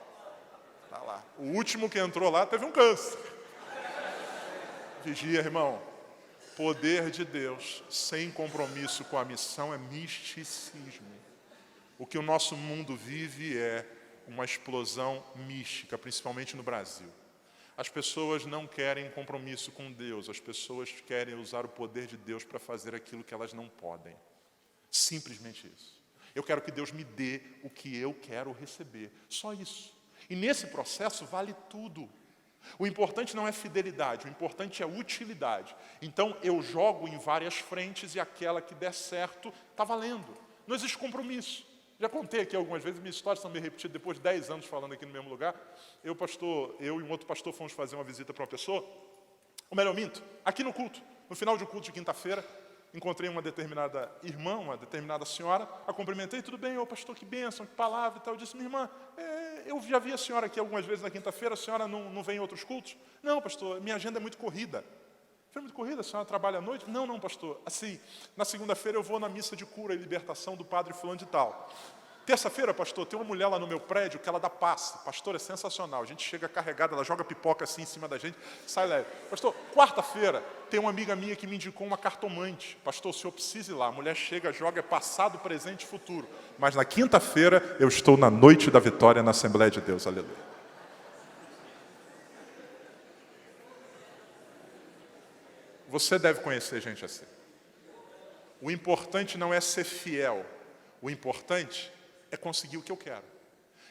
Tá lá. O último que entrou lá teve um câncer. Vigia, irmão. Poder de Deus sem compromisso com a missão é misticismo. O que o nosso mundo vive é uma explosão mística, principalmente no Brasil. As pessoas não querem compromisso com Deus, as pessoas querem usar o poder de Deus para fazer aquilo que elas não podem. Simplesmente isso. Eu quero que Deus me dê o que eu quero receber. Só isso. E nesse processo vale tudo. O importante não é fidelidade, o importante é utilidade. Então eu jogo em várias frentes e aquela que der certo está valendo. Não existe compromisso. Já contei aqui algumas vezes, minhas histórias são bem repetidas depois de 10 anos falando aqui no mesmo lugar. Eu e um outro pastor fomos fazer uma visita para uma pessoa. Ou melhor, minto, aqui no culto, no final de um culto de quinta-feira, encontrei uma determinada irmã, uma determinada senhora, a cumprimentei, tudo bem, ô pastor, que bênção, que palavra e tal. Eu disse, minha irmã, eu já vi a senhora aqui algumas vezes na quinta-feira, a senhora não vem em outros cultos? Não, pastor, minha agenda é muito corrida. Foi muito corrida, a senhora trabalha à noite? Não, pastor, assim, na segunda-feira eu vou na missa de cura e libertação do padre fulano de tal. Terça-feira, pastor, tem uma mulher lá no meu prédio que ela dá passe. Pastor, é sensacional. A gente chega carregada, ela joga pipoca assim em cima da gente, sai leve. Pastor, quarta-feira, tem uma amiga minha que me indicou uma cartomante. Pastor, o senhor precisa ir lá. A mulher chega, joga, é passado, presente e futuro. Mas na quinta-feira, eu estou na noite da vitória na Assembleia de Deus. Aleluia. Você deve conhecer gente assim. O importante não é ser fiel. O importante é conseguir o que eu quero.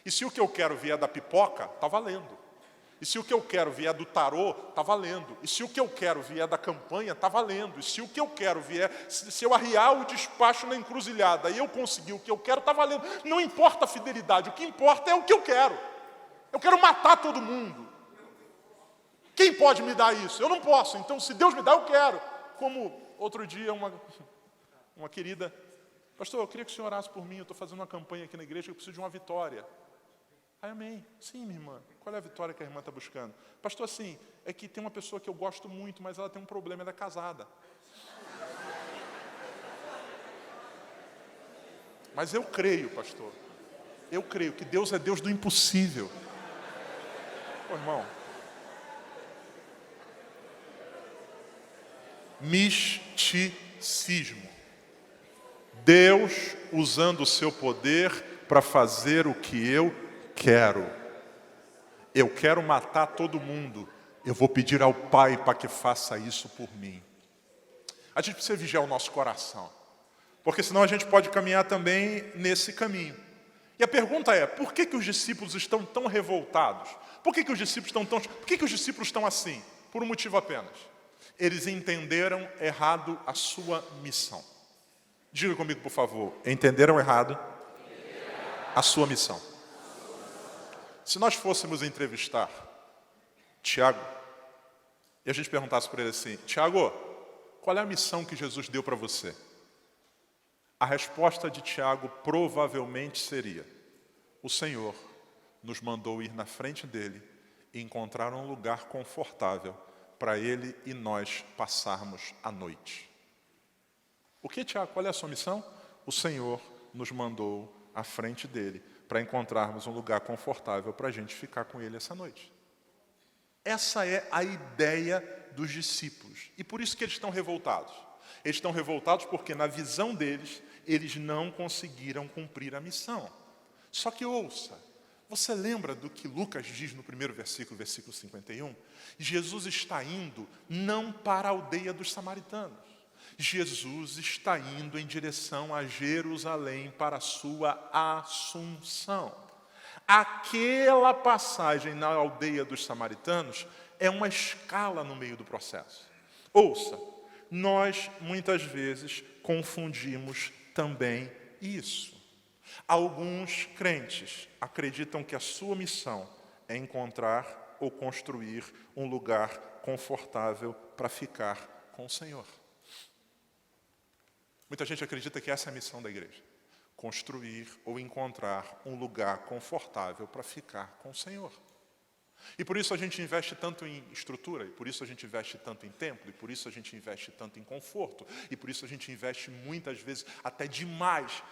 E se o que eu quero vier da pipoca, está valendo. E se o que eu quero vier do tarô, está valendo. E se o que eu quero vier da campanha, está valendo. E se o que eu quero vier, se eu arriar o despacho na encruzilhada e eu conseguir o que eu quero, está valendo. Não importa a fidelidade, o que importa é o que eu quero. Eu quero matar todo mundo. Quem pode me dar isso? Eu não posso. Então, se Deus me dá, eu quero. Como outro dia uma querida... Pastor, eu queria que o senhor orasse por mim, eu estou fazendo uma campanha aqui na igreja, eu preciso de uma vitória. Aí, amém. Sim, minha irmã. Qual é a vitória que a irmã está buscando? Pastor, assim, é que tem uma pessoa que eu gosto muito, mas ela tem um problema, ela é casada. Mas eu creio, pastor. Eu creio que Deus é Deus do impossível. Pô, irmão. Misticismo. Deus usando o seu poder para fazer o que eu quero. Eu quero matar todo mundo. Eu vou pedir ao Pai para que faça isso por mim. A gente precisa vigiar o nosso coração. Porque senão a gente pode caminhar também nesse caminho. E a pergunta é, por que os discípulos estão tão revoltados? Por que os discípulos estão assim? Por um motivo apenas. Eles entenderam errado a sua missão. Diga comigo, por favor. Entenderam errado a sua missão. Se nós fôssemos entrevistar Tiago, e a gente perguntasse para ele assim, Tiago, qual é a missão que Jesus deu para você? A resposta de Tiago provavelmente seria, o Senhor nos mandou ir na frente dele e encontrar um lugar confortável para ele e nós passarmos a noite. O que, Tiago? Qual é a sua missão? O Senhor nos mandou à frente dele para encontrarmos um lugar confortável para a gente ficar com ele essa noite. Essa é a ideia dos discípulos. E por isso que eles estão revoltados. Eles estão revoltados porque na visão deles, eles não conseguiram cumprir a missão. Só que ouça, você lembra do que Lucas diz no primeiro versículo 51? Jesus está indo não para a aldeia dos samaritanos. Jesus está indo em direção a Jerusalém para a sua assunção. Aquela passagem na aldeia dos samaritanos é uma escala no meio do processo. Ouça, nós muitas vezes confundimos também isso. Alguns crentes acreditam que a sua missão é encontrar ou construir um lugar confortável para ficar com o Senhor. Muita gente acredita que essa é a missão da igreja. Construir ou encontrar um lugar confortável para ficar com o Senhor. E por isso a gente investe tanto em estrutura, e por isso a gente investe tanto em templo, e por isso a gente investe tanto em conforto, e por isso a gente investe muitas vezes até demais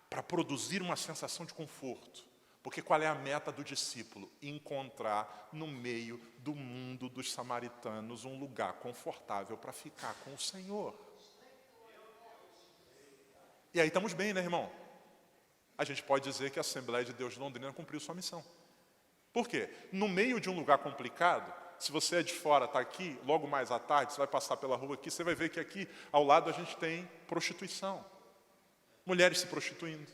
para produzir uma sensação de conforto. Porque qual é a meta do discípulo? Encontrar no meio do mundo dos samaritanos um lugar confortável para ficar com o Senhor. E aí estamos bem, né, irmão? A gente pode dizer que a Assembleia de Deus de Londrina cumpriu sua missão. Por quê? No meio de um lugar complicado, se você é de fora, está aqui, logo mais à tarde, você vai passar pela rua aqui, você vai ver que aqui ao lado a gente tem prostituição. Mulheres se prostituindo.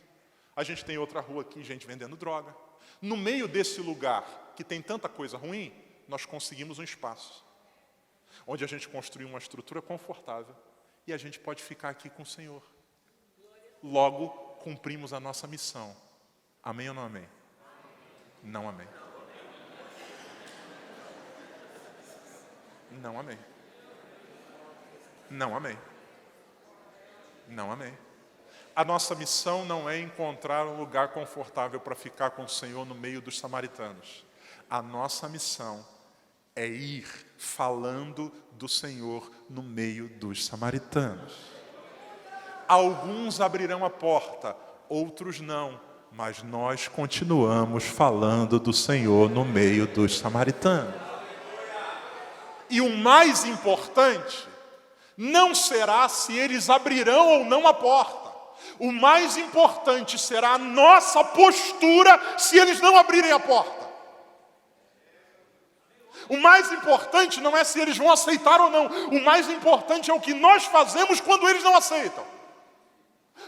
A gente tem outra rua aqui, gente vendendo droga. No meio desse lugar, que tem tanta coisa ruim, nós conseguimos um espaço. Onde a gente construiu uma estrutura confortável e a gente pode ficar aqui com o Senhor. Logo, cumprimos a nossa missão. Amém ou não amém? Não amém. Não amém. Não amém. Não amém. A nossa missão não é encontrar um lugar confortável para ficar com o Senhor no meio dos samaritanos. A nossa missão é ir falando do Senhor no meio dos samaritanos. Alguns abrirão a porta, outros não, mas nós continuamos falando do Senhor no meio dos samaritanos. E o mais importante não será se eles abrirão ou não a porta. O mais importante será a nossa postura se eles não abrirem a porta. O mais importante não é se eles vão aceitar ou não. O mais importante é o que nós fazemos quando eles não aceitam.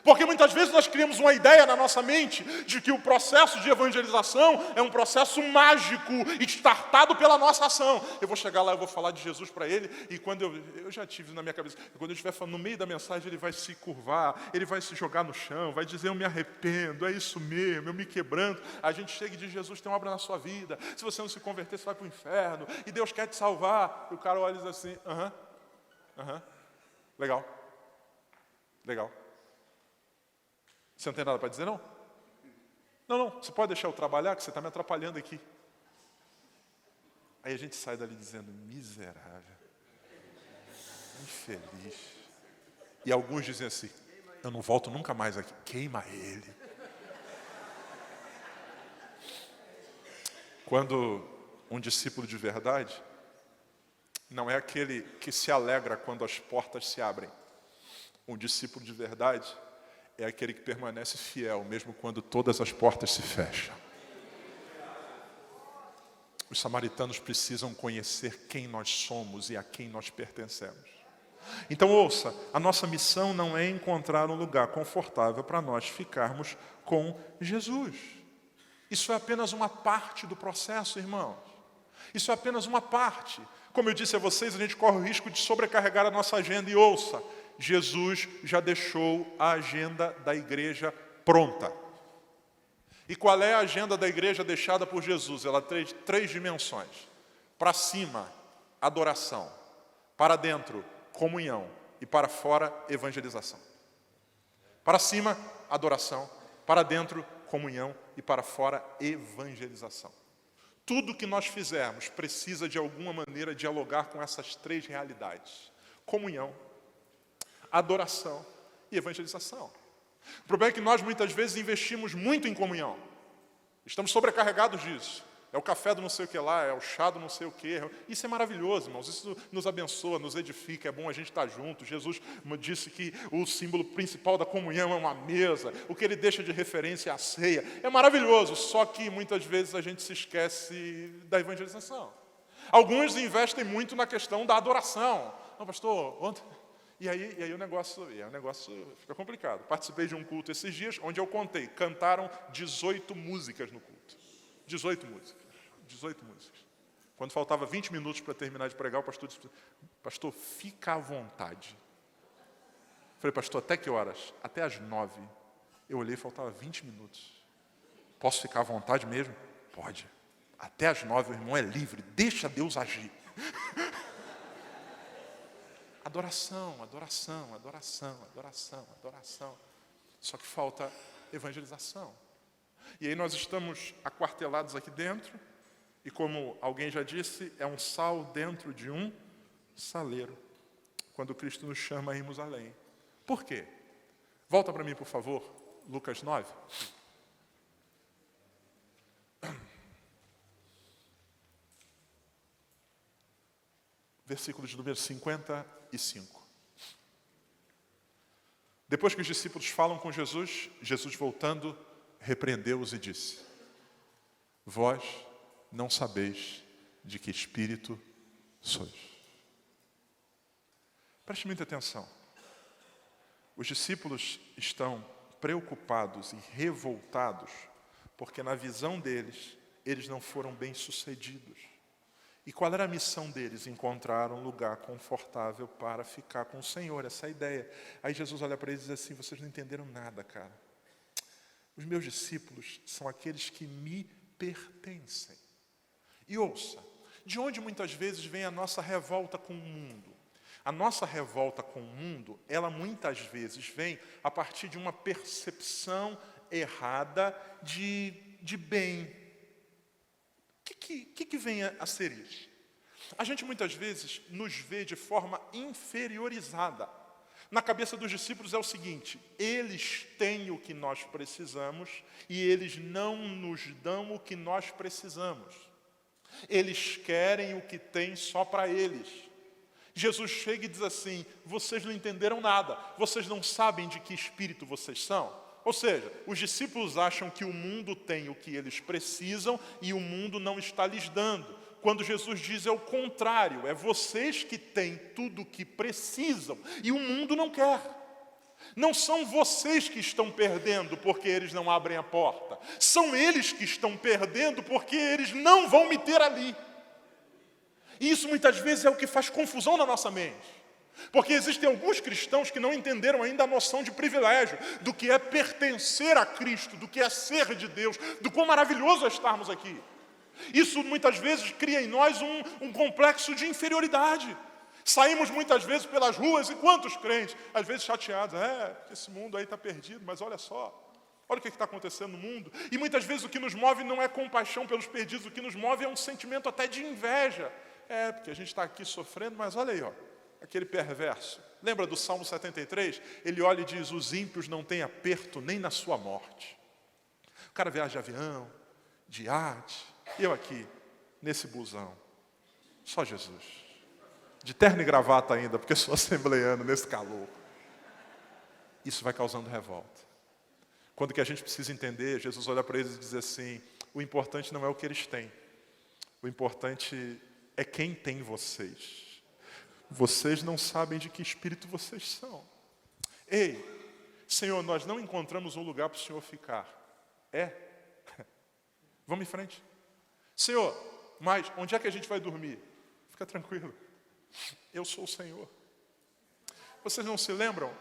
Porque muitas vezes nós criamos uma ideia na nossa mente de que o processo de evangelização é um processo mágico, startado pela nossa ação. Eu vou chegar lá, eu vou falar de Jesus para ele, e quando eu já tive na minha cabeça, quando eu estiver falando no meio da mensagem, ele vai se curvar, ele vai se jogar no chão, vai dizer, eu me arrependo, é isso mesmo, eu me quebranto. A gente chega e diz, Jesus tem uma obra na sua vida, se você não se converter, você vai para o inferno, e Deus quer te salvar. E o cara olha e diz assim, legal, legal. Você não tem nada para dizer, não? Não, você pode deixar eu trabalhar, que você está me atrapalhando aqui. Aí a gente sai dali dizendo, miserável, infeliz. E alguns dizem assim, eu não volto nunca mais aqui. Queima ele. Quando um discípulo de verdade, não é aquele que se alegra quando as portas se abrem. Um discípulo de verdade é aquele que permanece fiel, mesmo quando todas as portas se fecham. Os samaritanos precisam conhecer quem nós somos e a quem nós pertencemos. Então ouça, a nossa missão não é encontrar um lugar confortável para nós ficarmos com Jesus. Isso é apenas uma parte do processo, irmãos. Isso é apenas uma parte. Como eu disse a vocês, a gente corre o risco de sobrecarregar a nossa agenda. E ouça, Jesus já deixou a agenda da igreja pronta. E qual é a agenda da igreja deixada por Jesus? Ela tem três dimensões. Para cima, adoração. Para dentro, comunhão. E para fora, evangelização. Para cima, adoração. Para dentro, comunhão. E para fora, evangelização. Tudo que nós fizermos precisa de alguma maneira dialogar com essas três realidades. Comunhão, adoração e evangelização. O problema é que nós muitas vezes investimos muito em comunhão. Estamos sobrecarregados disso. É o café do não sei o que lá, é o chá do não sei o que. Isso é maravilhoso, irmãos. Isso nos abençoa, nos edifica. É bom a gente estar junto. Jesus disse que o símbolo principal da comunhão é uma mesa. O que ele deixa de referência é a ceia. É maravilhoso, só que muitas vezes a gente se esquece da evangelização. Alguns investem muito na questão da adoração. Não, pastor, ontem E aí o negócio fica complicado. Participei de um culto esses dias, onde eu contei, cantaram 18 músicas no culto. 18 músicas. Quando faltava 20 minutos para terminar de pregar, o pastor disse, pastor, fica à vontade. Falei, pastor, até que horas? Até às 9. Eu olhei, faltava 20 minutos. Posso ficar à vontade mesmo? Pode. Até às 9, o irmão é livre, deixa Deus agir. Adoração. Só que falta evangelização. E aí nós estamos aquartelados aqui dentro, e como alguém já disse, é um sal dentro de um saleiro. Quando Cristo nos chama a irmos além. Por quê? Volta para mim, por favor, Lucas 9. Versículo de número 55. Depois que os discípulos falam com Jesus, Jesus voltando, repreendeu-os e disse, vós não sabeis de que espírito sois. Preste muita atenção. Os discípulos estão preocupados e revoltados, porque na visão deles, eles não foram bem-sucedidos. E qual era a missão deles? Encontrar um lugar confortável para ficar com o Senhor, essa é a ideia. Aí Jesus olha para eles e diz assim, vocês não entenderam nada, cara. Os meus discípulos são aqueles que me pertencem. E ouça, de onde muitas vezes vem a nossa revolta com o mundo? A nossa revolta com o mundo, ela muitas vezes vem a partir de uma percepção errada de bem. O que vem a ser isso? A gente muitas vezes nos vê de forma inferiorizada. Na cabeça dos discípulos é o seguinte, eles têm o que nós precisamos e eles não nos dão o que nós precisamos. Eles querem o que tem só para eles. Jesus chega e diz assim, vocês não entenderam nada, vocês não sabem de que espírito vocês são. Ou seja, os discípulos acham que o mundo tem o que eles precisam e o mundo não está lhes dando. Quando Jesus diz é o contrário, é vocês que têm tudo o que precisam e o mundo não quer. Não são vocês que estão perdendo porque eles não abrem a porta. São eles que estão perdendo porque eles não vão me ter ali. E isso muitas vezes é o que faz confusão na nossa mente. Porque existem alguns cristãos que não entenderam ainda a noção de privilégio, do que é pertencer a Cristo, do que é ser de Deus, do quão maravilhoso é estarmos aqui. Isso muitas vezes cria em nós um complexo de inferioridade. Saímos muitas vezes pelas ruas, e quantos crentes, às vezes chateados, esse mundo aí está perdido, mas olha só, olha o que está acontecendo no mundo. E muitas vezes o que nos move não é compaixão pelos perdidos, o que nos move é um sentimento até de inveja. Porque a gente está aqui sofrendo, mas olha aí, ó. Aquele perverso. Lembra do Salmo 73? Ele olha e diz, os ímpios não têm aperto nem na sua morte. O cara viaja de avião, de iate, eu aqui, nesse busão. Só Jesus. De terno e gravata ainda, porque sou assembleiano nesse calor. Isso vai causando revolta. Quando que a gente precisa entender, Jesus olha para eles e diz assim, o importante não é o que eles têm. O importante é quem tem vocês. Vocês não sabem de que espírito vocês são. Ei, Senhor, nós não encontramos um lugar para o Senhor ficar. Vamos em frente. Senhor, mas onde é que a gente vai dormir? Fica tranquilo. Eu sou o Senhor. Vocês não se lembram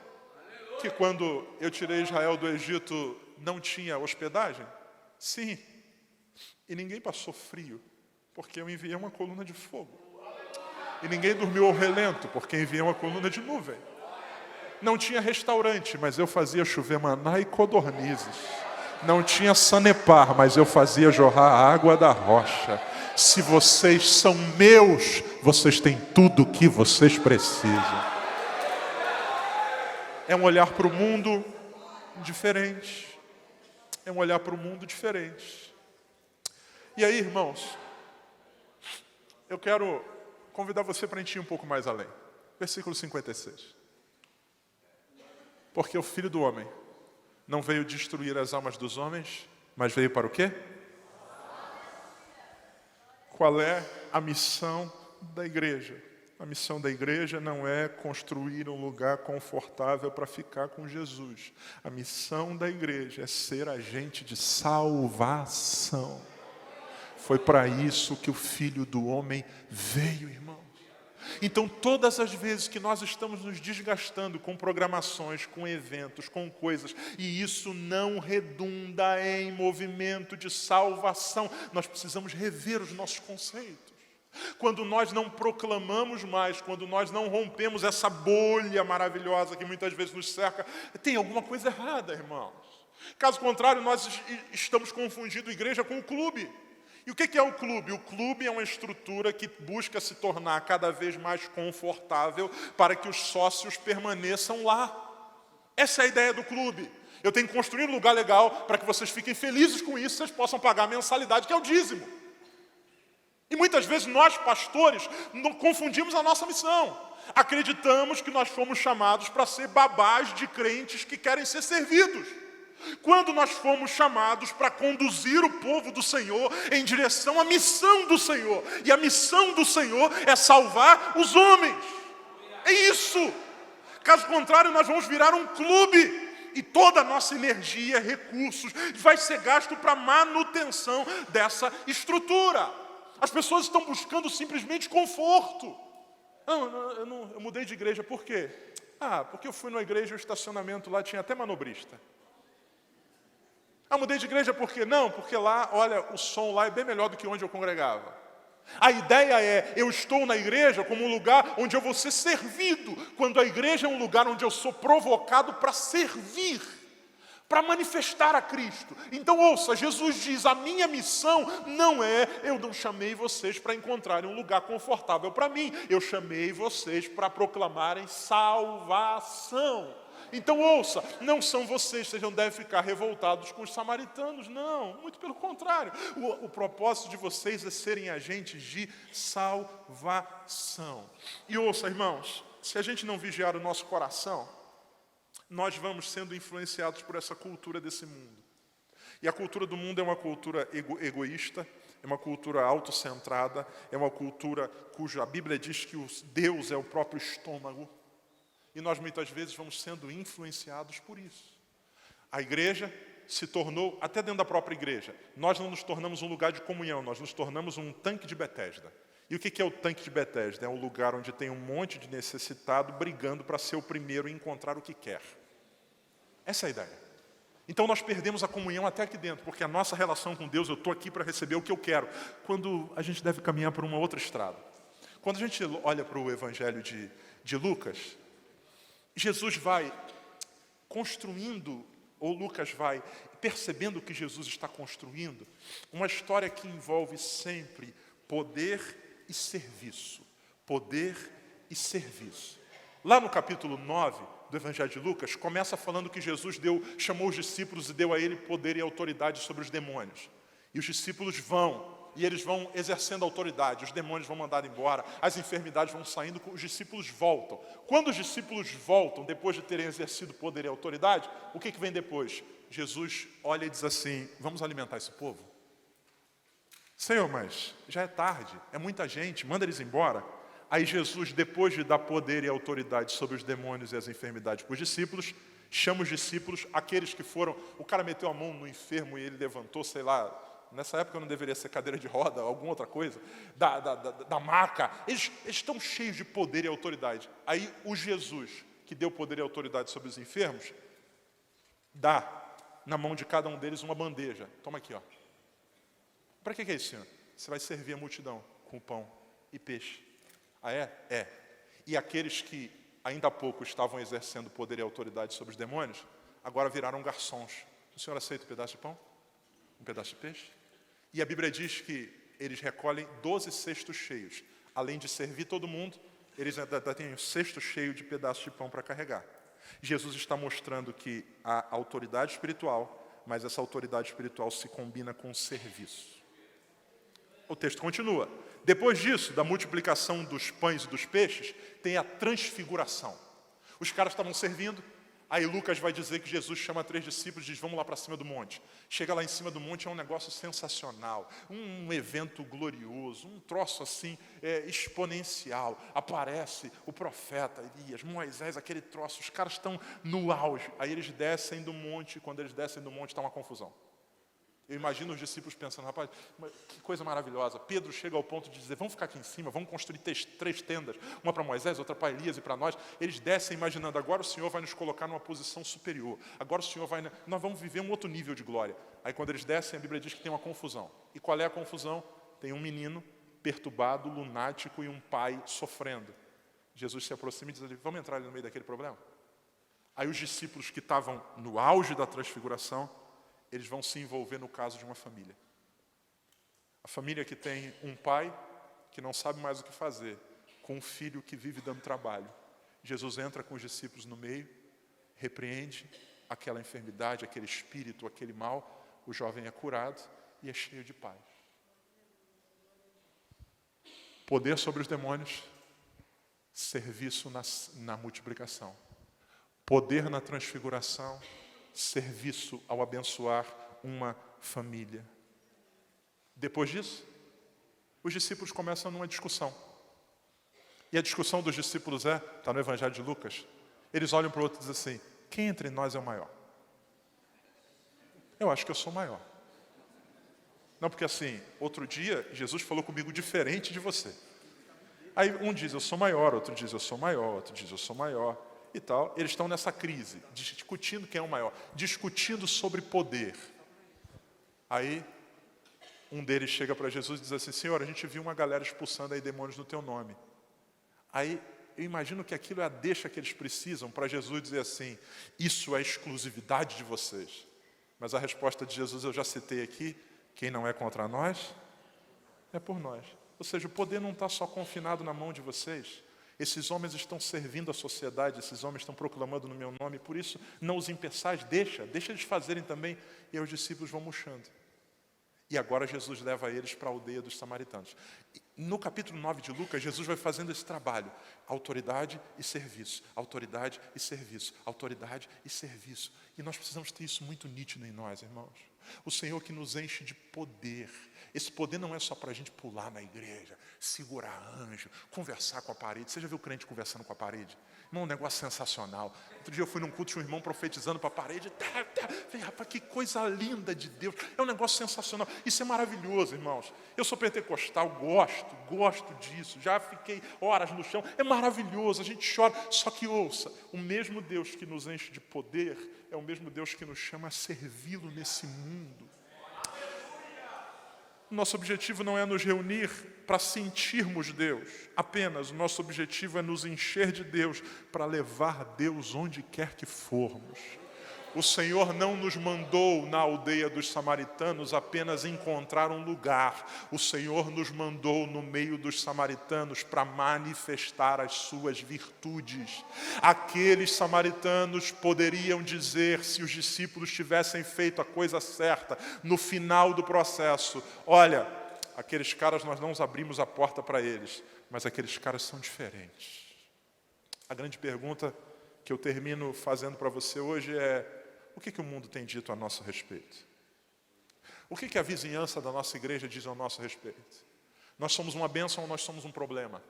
que quando eu tirei Israel do Egito não tinha hospedagem? Sim. E ninguém passou frio, porque eu enviei uma coluna de fogo. E ninguém dormiu ao relento, porque enviei uma coluna de nuvem. Não tinha restaurante, mas eu fazia chover maná e codornizes. Não tinha Sanepar, mas eu fazia jorrar a água da rocha. Se vocês são meus, vocês têm tudo o que vocês precisam. É um olhar para o mundo diferente. É um olhar para o mundo diferente. E aí, irmãos, eu quero convidar você para a gente ir um pouco mais além. Versículo 56. Porque o Filho do Homem não veio destruir as almas dos homens, mas veio para o quê? Qual é a missão da igreja? A missão da igreja não é construir um lugar confortável para ficar com Jesus. A missão da igreja é ser agente de salvação. Foi para isso que o Filho do Homem veio, irmãos. Então, todas as vezes que nós estamos nos desgastando com programações, com eventos, com coisas, e isso não redunda em movimento de salvação, nós precisamos rever os nossos conceitos. Quando nós não proclamamos mais, quando nós não rompemos essa bolha maravilhosa que muitas vezes nos cerca, tem alguma coisa errada, irmãos. Caso contrário, nós estamos confundindo a igreja com o clube. E o que é o clube? O clube é uma estrutura que busca se tornar cada vez mais confortável para que os sócios permaneçam lá. Essa é a ideia do clube. Eu tenho que construir um lugar legal para que vocês fiquem felizes com isso, vocês possam pagar a mensalidade, que é o dízimo. E muitas vezes nós, pastores, não confundimos a nossa missão. Acreditamos que nós fomos chamados para ser babás de crentes que querem ser servidos. Quando nós fomos chamados para conduzir o povo do Senhor em direção à missão do Senhor. E a missão do Senhor é salvar os homens. É isso. Caso contrário, nós vamos virar um clube. E toda a nossa energia, recursos, vai ser gasto para manutenção dessa estrutura. As pessoas estão buscando simplesmente conforto. Eu mudei de igreja, por quê? Porque eu fui numa igreja e o estacionamento lá tinha até manobrista. Mudei de igreja por quê? Não, porque lá, olha, o som lá é bem melhor do que onde eu congregava. A ideia é, eu estou na igreja como um lugar onde eu vou ser servido, quando a igreja é um lugar onde eu sou provocado para servir, para manifestar a Cristo. Então ouça, Jesus diz, a minha missão não é, eu não chamei vocês para encontrarem um lugar confortável para mim, eu chamei vocês para proclamarem salvação. Então ouça, não são vocês não devem ficar revoltados com os samaritanos, não, muito pelo contrário. O propósito de vocês é serem agentes de salvação. E ouça, irmãos, se a gente não vigiar o nosso coração, nós vamos sendo influenciados por essa cultura desse mundo. E a cultura do mundo é uma cultura egoísta, é uma cultura autocentrada, é uma cultura cuja a Bíblia diz que Deus é o próprio estômago. E nós muitas vezes vamos sendo influenciados por isso. A igreja se tornou, até dentro da própria igreja, nós não nos tornamos um lugar de comunhão, nós nos tornamos um tanque de Betesda. E o que é o tanque de Betesda? É um lugar onde tem um monte de necessitado brigando para ser o primeiro a encontrar o que quer. Essa é a ideia. Então nós perdemos a comunhão até aqui dentro, porque a nossa relação com Deus, eu estou aqui para receber o que eu quero, quando a gente deve caminhar por uma outra estrada. Quando a gente olha para o Evangelho de Lucas, Jesus vai construindo, ou Lucas vai percebendo que Jesus está construindo, uma história que envolve sempre poder e serviço. Poder e serviço. Lá no capítulo 9 do Evangelho de Lucas, começa falando que Jesus chamou os discípulos e deu a ele poder e autoridade sobre os demônios. E os discípulos vão, e eles vão exercendo autoridade, os demônios vão mandar embora, as enfermidades vão saindo, os discípulos voltam. Quando os discípulos voltam, depois de terem exercido poder e autoridade, o que vem depois? Jesus olha e diz assim, vamos alimentar esse povo? Senhor, mas já é tarde, é muita gente, manda eles embora. Aí Jesus, depois de dar poder e autoridade sobre os demônios e as enfermidades para os discípulos, chama os discípulos, aqueles que foram, o cara meteu a mão no enfermo e ele levantou, sei lá, nessa época não deveria ser cadeira de roda, alguma outra coisa, da maca, eles estão cheios de poder e autoridade. Aí o Jesus, que deu poder e autoridade sobre os enfermos, dá na mão de cada um deles uma bandeja. Toma aqui, ó. Para que é isso, Senhor? Você vai servir a multidão com pão e peixe. Ah, é? É. E aqueles que ainda há pouco estavam exercendo poder e autoridade sobre os demônios, agora viraram garçons. O Senhor aceita um pedaço de pão? Um pedaço de peixe? E a Bíblia diz que eles recolhem 12 cestos cheios. Além de servir todo mundo, eles ainda têm um cesto cheio de pedaços de pão para carregar. Jesus está mostrando que há autoridade espiritual, mas essa autoridade espiritual se combina com o serviço. O texto continua. Depois disso, da multiplicação dos pães e dos peixes, tem a transfiguração. Os caras estavam servindo, Aí Lucas vai dizer que Jesus chama 3 discípulos e diz, vamos lá para cima do monte. Chega lá em cima do monte, é um negócio sensacional, um evento glorioso, um troço assim exponencial. Aparece o profeta Elias, Moisés, aquele troço, os caras estão no auge. Aí eles descem do monte, e quando eles descem do monte está uma confusão. Eu imagino os discípulos pensando, rapaz, que coisa maravilhosa. Pedro chega ao ponto de dizer, vamos ficar aqui em cima, vamos construir 3 tendas, uma para Moisés, outra para Elias e para nós. Eles descem imaginando, agora o Senhor vai nos colocar numa posição superior. Agora o Senhor nós vamos viver um outro nível de glória. Aí quando eles descem, a Bíblia diz que tem uma confusão. E qual é a confusão? Tem um menino perturbado, lunático e um pai sofrendo. Jesus se aproxima e diz, vamos entrar ali no meio daquele problema? Aí os discípulos que estavam no auge da transfiguração, eles vão se envolver no caso de uma família. A família que tem um pai que não sabe mais o que fazer, com um filho que vive dando trabalho. Jesus entra com os discípulos no meio, repreende aquela enfermidade, aquele espírito, aquele mal. O jovem é curado e é cheio de paz. Poder sobre os demônios, serviço na multiplicação. Poder na transfiguração, serviço ao abençoar uma família. Depois disso, os discípulos começam numa discussão. E a discussão dos discípulos está no Evangelho de Lucas, eles olham para o outro e dizem assim, quem entre nós é o maior? Eu acho que eu sou maior. Não, porque assim, outro dia, Jesus falou comigo diferente de você. Aí um diz, eu sou maior, outro diz, eu sou maior, outro diz, eu sou maior. E tal, eles estão nessa crise, discutindo quem é o maior, discutindo sobre poder. Aí, um deles chega para Jesus e diz assim, Senhor, a gente viu uma galera expulsando aí demônios no teu nome. Aí, eu imagino que aquilo é a deixa que eles precisam para Jesus dizer assim, isso é exclusividade de vocês. Mas a resposta de Jesus eu já citei aqui, quem não é contra nós, é por nós. Ou seja, o poder não está só confinado na mão de vocês. Esses homens estão servindo a sociedade, esses homens estão proclamando no meu nome, por isso não os impeçais, deixa eles fazerem também. E aí os discípulos vão murchando. E agora Jesus leva eles para a aldeia dos samaritanos. No capítulo 9 de Lucas, Jesus vai fazendo esse trabalho. Autoridade e serviço, autoridade e serviço, autoridade e serviço. E nós precisamos ter isso muito nítido em nós, irmãos. O Senhor que nos enche de poder. Esse poder não é só para a gente pular na igreja, segurar anjo, conversar com a parede. Você já viu crente conversando com a parede? Não, um negócio sensacional. Outro dia eu fui num culto, tinha um irmão profetizando para a parede. Falei, rapaz, que coisa linda de Deus. É um negócio sensacional. Isso é maravilhoso, irmãos. Eu sou pentecostal, gosto disso. Já fiquei horas no chão. É maravilhoso, a gente chora. Só que ouça, o mesmo Deus que nos enche de poder é o mesmo Deus que nos chama a servi-lo nesse mundo. Nosso objetivo não é nos reunir para sentirmos Deus. Apenas, o nosso objetivo é nos encher de Deus para levar Deus onde quer que formos. O Senhor não nos mandou na aldeia dos samaritanos apenas encontrar um lugar. O Senhor nos mandou no meio dos samaritanos para manifestar as suas virtudes. Aqueles samaritanos poderiam dizer, se os discípulos tivessem feito a coisa certa, no final do processo, olha, aqueles caras nós não abrimos a porta para eles, mas aqueles caras são diferentes. A grande pergunta que eu termino fazendo para você hoje é, o que o mundo tem dito a nosso respeito? O que a vizinhança da nossa igreja diz ao nosso respeito? Nós somos uma bênção ou nós somos um problema?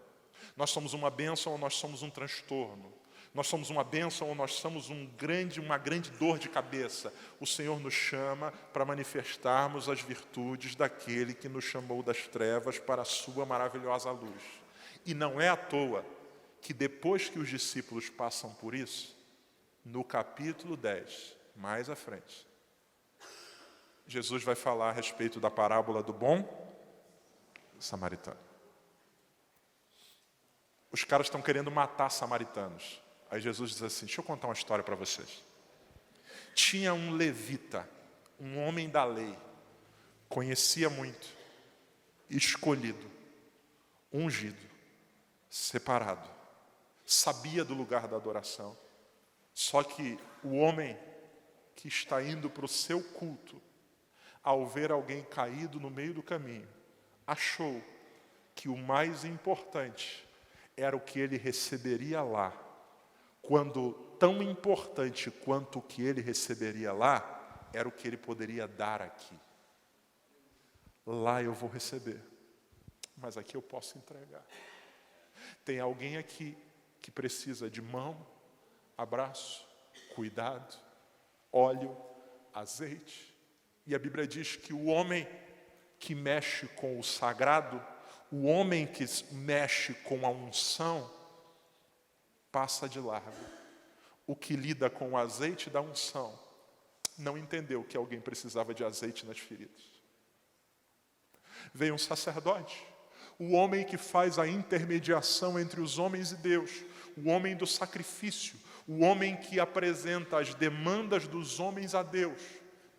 Nós somos uma bênção ou nós somos um transtorno? Nós somos uma bênção ou nós somos uma grande dor de cabeça? O Senhor nos chama para manifestarmos as virtudes daquele que nos chamou das trevas para a sua maravilhosa luz. E não é à toa que depois que os discípulos passam por isso, no capítulo 10, mais à frente, Jesus vai falar a respeito da parábola do bom samaritano. Os caras estão querendo matar samaritanos. Aí Jesus diz assim, deixa eu contar uma história para vocês. Tinha um levita, um homem da lei, conhecia muito, escolhido, ungido, separado, sabia do lugar da adoração. Só que o homem que está indo para o seu culto, ao ver alguém caído no meio do caminho, achou que o mais importante era o que ele receberia lá, quando tão importante quanto o que ele receberia lá, era o que ele poderia dar aqui. Lá eu vou receber, mas aqui eu posso entregar. Tem alguém aqui que precisa de mão, abraço, cuidado, óleo, azeite. E a Bíblia diz que o homem que mexe com o sagrado, o homem que mexe com a unção, passa de largo. O que lida com o azeite da unção, não entendeu que alguém precisava de azeite nas feridas. Veio um sacerdote, o homem que faz a intermediação entre os homens e Deus, o homem do sacrifício, o homem que apresenta as demandas dos homens a Deus,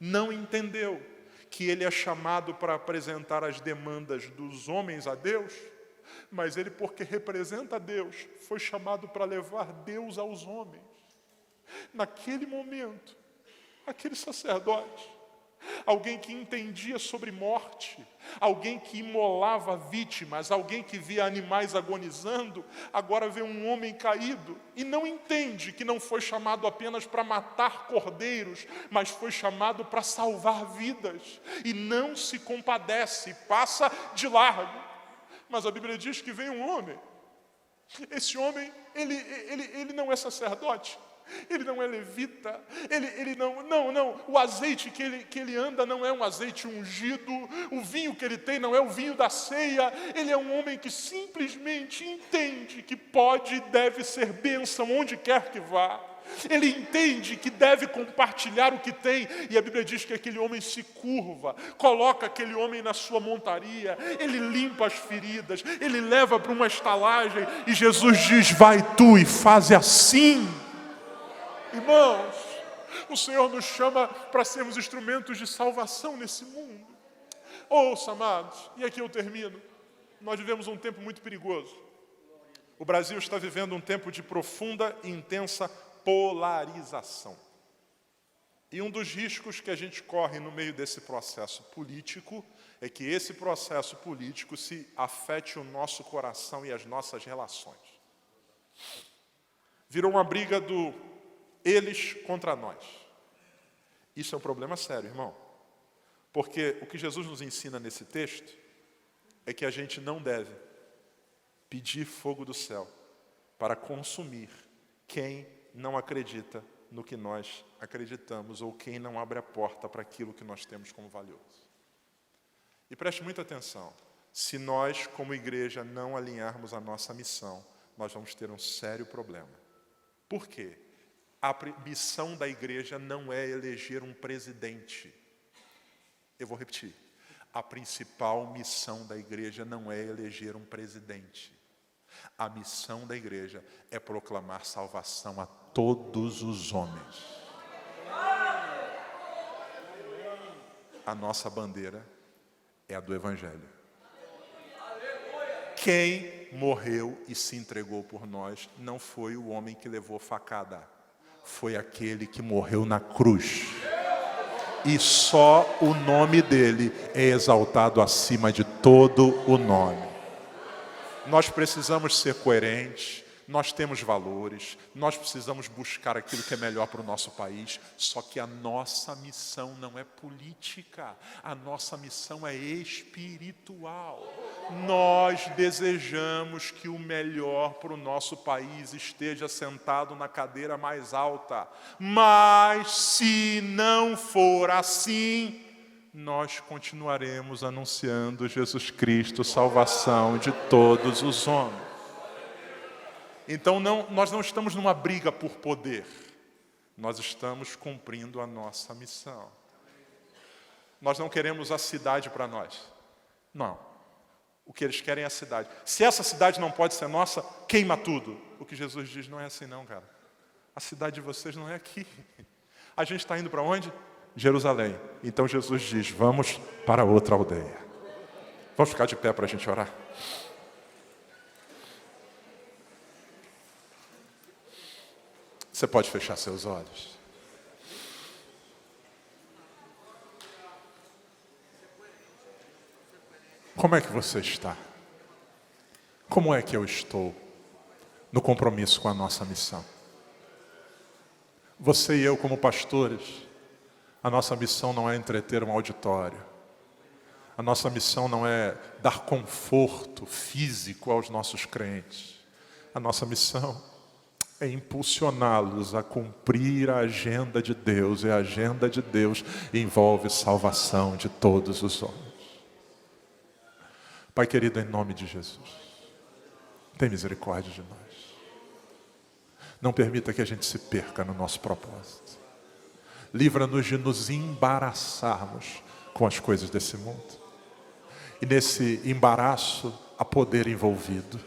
não entendeu que ele é chamado para apresentar as demandas dos homens a Deus, mas ele, porque representa Deus, foi chamado para levar Deus aos homens. Naquele momento, aquele sacerdote, alguém que entendia sobre morte, alguém que imolava vítimas, alguém que via animais agonizando, agora vê um homem caído e não entende que não foi chamado apenas para matar cordeiros, mas foi chamado para salvar vidas, e não se compadece, passa de largo. Mas a Bíblia diz que vem um homem. Esse homem, ele não é sacerdote, ele não é levita, ele não, o azeite que ele anda não é um azeite ungido, o vinho que ele tem não é o vinho da ceia, ele é um homem que simplesmente entende que pode e deve ser bênção onde quer que vá. Ele entende que deve compartilhar o que tem, e a Bíblia diz que aquele homem se curva, coloca aquele homem na sua montaria, ele limpa as feridas, ele leva para uma estalagem, e Jesus diz: vai tu e faze assim. Irmãos, o Senhor nos chama para sermos instrumentos de salvação nesse mundo. Ouça, amados, e aqui eu termino. Nós vivemos um tempo muito perigoso. O Brasil está vivendo um tempo de profunda e intensa polarização. E um dos riscos que a gente corre no meio desse processo político é que esse processo político se afete o nosso coração e as nossas relações. Virou uma briga do eles contra nós. Isso é um problema sério, irmão. Porque o que Jesus nos ensina nesse texto é que a gente não deve pedir fogo do céu para consumir quem não acredita no que nós acreditamos ou quem não abre a porta para aquilo que nós temos como valioso. E preste muita atenção. Se nós, como igreja, não alinharmos a nossa missão, nós vamos ter um sério problema. Por quê? A missão da igreja não é eleger um presidente. Eu vou repetir. A principal missão da igreja não é eleger um presidente. A missão da igreja é proclamar salvação a todos os homens. A nossa bandeira é a do Evangelho. Quem morreu e se entregou por nós não foi o homem que levou facada. Foi aquele que morreu na cruz. E só o nome dele é exaltado acima de todo o nome. Nós precisamos ser coerentes, nós temos valores, nós precisamos buscar aquilo que é melhor para o nosso país, só que a nossa missão não é política, a nossa missão é espiritual. Nós desejamos que o melhor para o nosso país esteja sentado na cadeira mais alta, mas se não for assim, nós continuaremos anunciando Jesus Cristo, salvação de todos os homens. Então nós não estamos numa briga por poder, nós estamos cumprindo a nossa missão. Nós não queremos a cidade para nós, não. O que eles querem é a cidade. Se essa cidade não pode ser nossa, queima tudo. O que Jesus diz não é assim não, cara. A cidade de vocês não é aqui. A gente está indo para onde? Jerusalém. Então Jesus diz, vamos para outra aldeia. Vamos ficar de pé para a gente orar? Você pode fechar seus olhos. Como é que você está? Como é que eu estou no compromisso com a nossa missão? Você e eu, como pastores, a nossa missão não é entreter um auditório. A nossa missão não é dar conforto físico aos nossos crentes. A nossa missão é impulsioná-los a cumprir a agenda de Deus. E a agenda de Deus envolve salvação de todos os homens. Pai querido, em nome de Jesus, tem misericórdia de nós. Não permita que a gente se perca no nosso propósito. Livra-nos de nos embaraçarmos com as coisas desse mundo. E nesse embaraço há poder envolvido.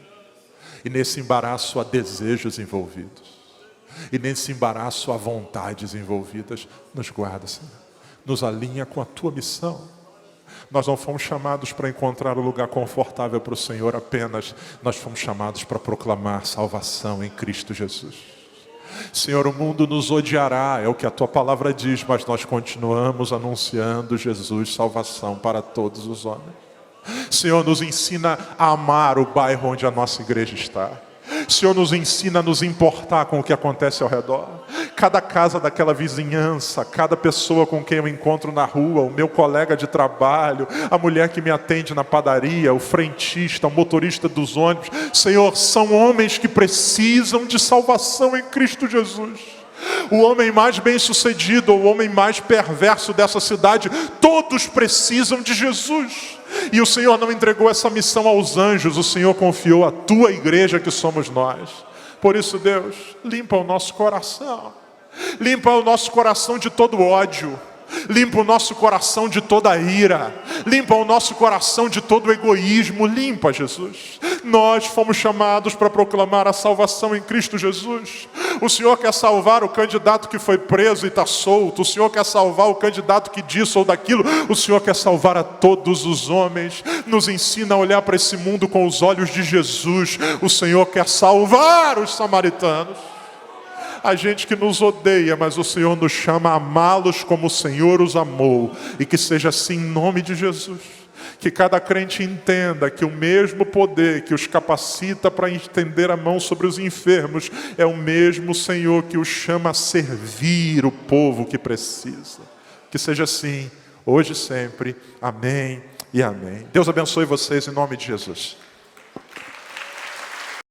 E nesse embaraço há desejos envolvidos. E nesse embaraço há vontades envolvidas. Nos guarda, Senhor. Nos alinha com a Tua missão. Nós não fomos chamados para encontrar um lugar confortável para o Senhor apenas. Nós fomos chamados para proclamar salvação em Cristo Jesus. Senhor, o mundo nos odiará, é o que a Tua palavra diz, mas nós continuamos anunciando Jesus, salvação para todos os homens. Senhor, nos ensina a amar o bairro onde a nossa igreja está. Senhor, nos ensina a nos importar com o que acontece ao redor. Cada casa daquela vizinhança, cada pessoa com quem eu encontro na rua, o meu colega de trabalho, a mulher que me atende na padaria, o frentista, o motorista dos ônibus. Senhor, são homens que precisam de salvação em Cristo Jesus. O homem mais bem-sucedido, o homem mais perverso dessa cidade, todos precisam de Jesus. E o Senhor não entregou essa missão aos anjos, o Senhor confiou à Tua igreja que somos nós. Por isso, Deus, limpa o nosso coração. Limpa o nosso coração de todo ódio. Limpa o nosso coração de toda ira. Limpa o nosso coração de todo egoísmo. Limpa, Jesus. Nós fomos chamados para proclamar a salvação em Cristo Jesus. O Senhor quer salvar o candidato que foi preso e está solto. O Senhor quer salvar o candidato que disso ou daquilo. O Senhor quer salvar a todos os homens. Nos ensina a olhar para esse mundo com os olhos de Jesus. O Senhor quer salvar os samaritanos. A gente que nos odeia, mas o Senhor nos chama a amá-los como o Senhor os amou. E que seja assim em nome de Jesus. Que cada crente entenda que o mesmo poder que os capacita para estender a mão sobre os enfermos é o mesmo Senhor que os chama a servir o povo que precisa. Que seja assim, hoje e sempre. Amém e amém. Deus abençoe vocês em nome de Jesus.